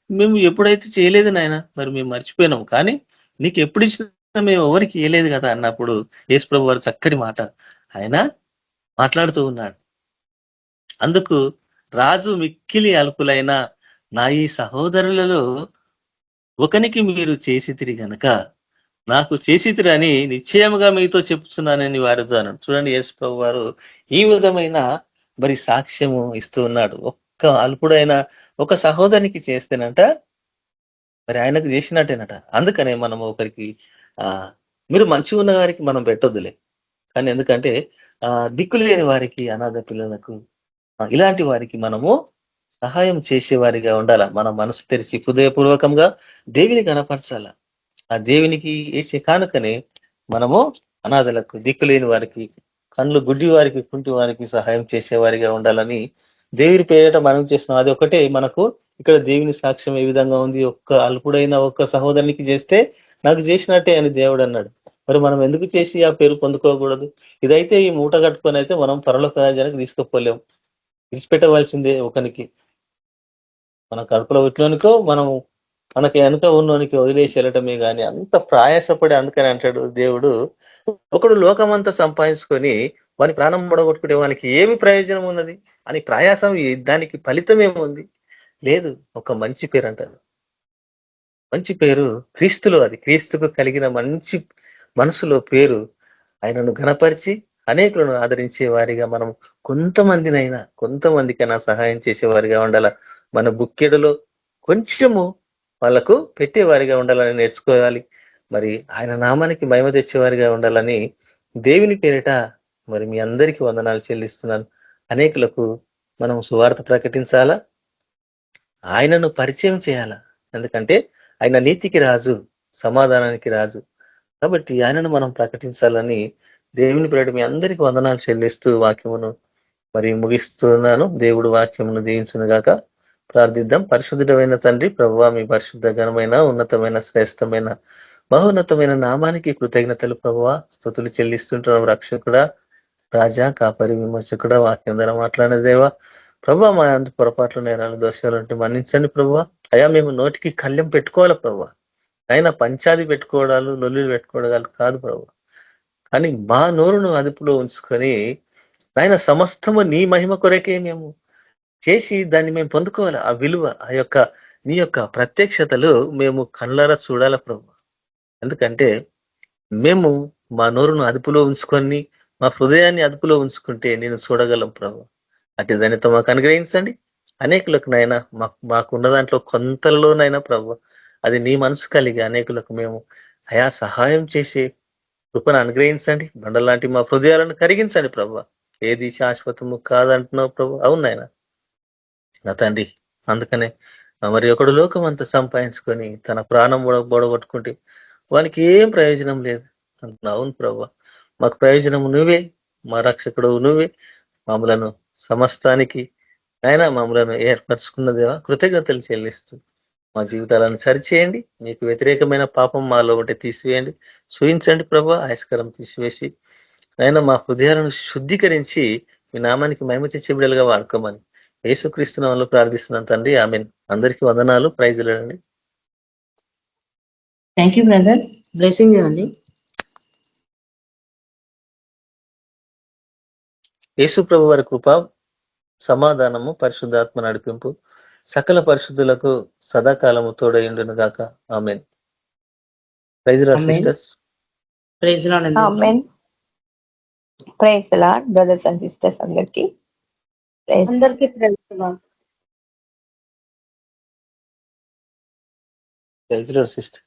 మేము ఎప్పుడైతే చేయలేదు నాయన, మరి మేము మర్చిపోయినాం, కానీ నీకు ఎప్పుడు ఇచ్చినా మేము ఎవరికి ఇవ్వలేదు కదా అన్నప్పుడు యేసు ప్రభు వారు చక్కటి మాట ఆయన మాట్లాడుతూ ఉన్నాడు. అందుకు రాజు మిక్కిలి అల్పులైన నా ఈ సహోదరులలో ఒకనికి మీరు చేసితిరి గనక నాకు చేసితిరి అని నిశ్చయముగా మీతో చెప్తున్నానని వారితో అన్నాడు. చూడండి, యేసు ప్రభు వారు ఈ విధమైన మరి సాక్ష్యము ఇస్తూ ఉన్నాడు. ఒక్క అల్పుడైన ఒక సహోదరునికి చేస్తేనంట మరి ఆయనకు చేసినట్టేనట. అందుకనే మనం ఒకరికి మీరు మంచిగా ఉన్న వారికి మనం పెట్టొద్దులే, కానీ ఎందుకంటే దిక్కు లేని వారికి, అనాథ పిల్లలకు, ఇలాంటి వారికి మనము సహాయం చేసేవారిగా ఉండాల. మన మనసు తెరిచి హృదయపూర్వకంగా దేవిని కనపరచాల. ఆ దేవునికి వేసే కానుకనే మనము అనాథలకు, దిక్కులేని వారికి, కళ్ళు గుడ్డి వారికి, కుంటి వారికి సహాయం చేసేవారిగా ఉండాలని దేవుని పేరిట మనం చేస్తున్నాం. అది ఒకటే మనకు ఇక్కడ దేవుని సాక్ష్యం ఏ విధంగా ఉంది. ఒక్క అల్పుడైన ఒక్క సహోదరునికి చేస్తే నాకు చేసినట్టే అని దేవుడు అన్నాడు. మరి మనం ఎందుకు చేసి ఆ పేరు పొందుకోకూడదు? ఇదైతే ఈ మూట కట్టుకొని అయితే మనం పరలోక రాజ్యానికి తీసుకుపోలేం, విడిచిపెట్టవలసిందే ఒకనికి. మన కడుపులో ఇట్లోనికో మనం మనకి వెనుక ఉన్నోనికి వదిలేసి వెళ్ళటమే గాని అంత ప్రయాసపడి, అందుకని అంటాడు దేవుడు, ఒకడు లోకమంతా సంపాదించుకొని వాని ప్రాణం పడగొట్టుకుంటే వానికి ఏమి ప్రయోజనం ఉన్నది అని ప్రయాసం, దానికి ఫలితం ఏముంది? లేదు. ఒక మంచి పేరు అంటారు. మంచి పేరు క్రీస్తులో, అది క్రీస్తుకు కలిగిన మంచి మనసులో పేరు. ఆయనను ఘనపరిచి అనేకులను ఆదరించే వారిగా మనం కొంతమందికైనా సహాయం చేసేవారిగా ఉండాల. మన బుక్కెడలో కొంచెము వాళ్లకు పెట్టేవారిగా ఉండాలని నేర్చుకోవాలి. మరి ఆయన నామానికి మహిమ తెచ్చేవారిగా ఉండాలని దేవుని పేరిట మరి మీ అందరికీ వందనాలు చెల్లిస్తున్నాను. అనేకులకు మనం సువార్త ప్రకటించాలా, ఆయనను పరిచయం చేయాలా. ఎందుకంటే ఆయన నీతికి రాజు, సమాధానానికి రాజు. కాబట్టి ఆయనను మనం ప్రకటించాలని దేవుని పేరిట మీ అందరికీ వందనాలు చెల్లిస్తూ వాక్యమును మరి ముగిస్తున్నాను. దేవుడు వాక్యమును దీవించును గాక. ప్రార్థిద్దాం. పరిశుద్ధుడమైన తండ్రి, ప్రభువా, మీ పరిశుద్ధ ఘనమైన ఉన్నతమైన శ్రేష్టమైన మహోన్నతమైన నామానికి కృతజ్ఞతలు ప్రభువా, స్తుతులు చెల్లిస్తుంటున్నాం. రక్షకుడా, రాజా, కాపరి, విమోచకుడా, వాక్యం ద్వారా మాట్లాడిన దేవా ప్రభువా, మా అంత పొరపాట్లు, నేరాలు, దోషాలు అంటే మన్నించండి ప్రభువా. అయా మేము నోటికి కళ్యం పెట్టుకోవాలి ప్రభువా, అయినా పంచాది పెట్టుకోవడాలు, లొల్లులు పెట్టుకోవడాలు కాదు ప్రభువా, కానీ మా నోరును అదుపులో ఉంచుకొని ఆయన సమస్తము నీ మహిమ కొరకే మేము చేసి దాన్ని మేము పొందుకోవాలి. ఆ విలువ, ఆ యొక్క నీ యొక్క ప్రత్యక్షతలు మేము కళ్ళారా చూడాల ప్రభు. ఎందుకంటే మేము మా నోరును అదుపులో ఉంచుకొని మా హృదయాన్ని అదుపులో ఉంచుకుంటే నేను చూడగలం ప్రభు. అటు దానితో మాకు అనుగ్రహించండి. అనేకులకు నైనా మాకున్న దాంట్లో కొంతలోనైనా ప్రభు అది నీ మనసు కలిగి అనేకులకు మేము అయా సహాయం చేసే కృపను అనుగ్రహించండి. బండలాంటి మా హృదయాలను కరిగించండి ప్రభు. ఏది శాశ్వతము కాదంటున్నావు ప్రభు. అవునాయన నా తండ్రి, అందుకనే మరి ఒకడు లోకం అంతా సంపాదించుకొని తన ప్రాణం బొడగొట్టుకుంటే వానికి ఏం ప్రయోజనం లేదు అంటున్నావు. అవును ప్రభు, మాకు ప్రయోజనం నువ్వే, మా రక్షకుడు నువ్వే. మమ్మలను సమస్తానికి అయినా మమ్మలను ఏర్పరచుకున్నదేవా కృతజ్ఞతలు చెల్లిస్తూ మా జీవితాలను సరిచేయండి. మీకు వ్యతిరేకమైన పాపం మాలో ఉంటే తీసివేయండి, చూయించండి ప్రభు. ఆయస్కరం తీసివేసి అయినా మా హృదయాలను శుద్ధీకరించి మీ నామానికి మహిమ తెచ్చే బిడ్డలుగా వాడుకోమని యేసుక్రీస్తు నామములో ప్రార్థిస్తున్నాను తండ్రి, ఆమేన్. అందరికీ వందనాలు. ప్రైజ్లండి. థ్యాంక్ యూ బ్రదర్, బ్లెస్సింగ్ అండి. యేసు ప్రభు వారి కృప, సమాధానము, పరిశుద్ధాత్మ నడిపింపు సకల పరిశుద్ధులకు సదాకాలము తోడయుండును గాక. ఆమేన్. Praise Lord sisters. Praise Lord అండి. ఆమేన్. Praise the Lord brothers and sisters అందరికీ. అందరికీ praise the Lord. Praise Lord sister.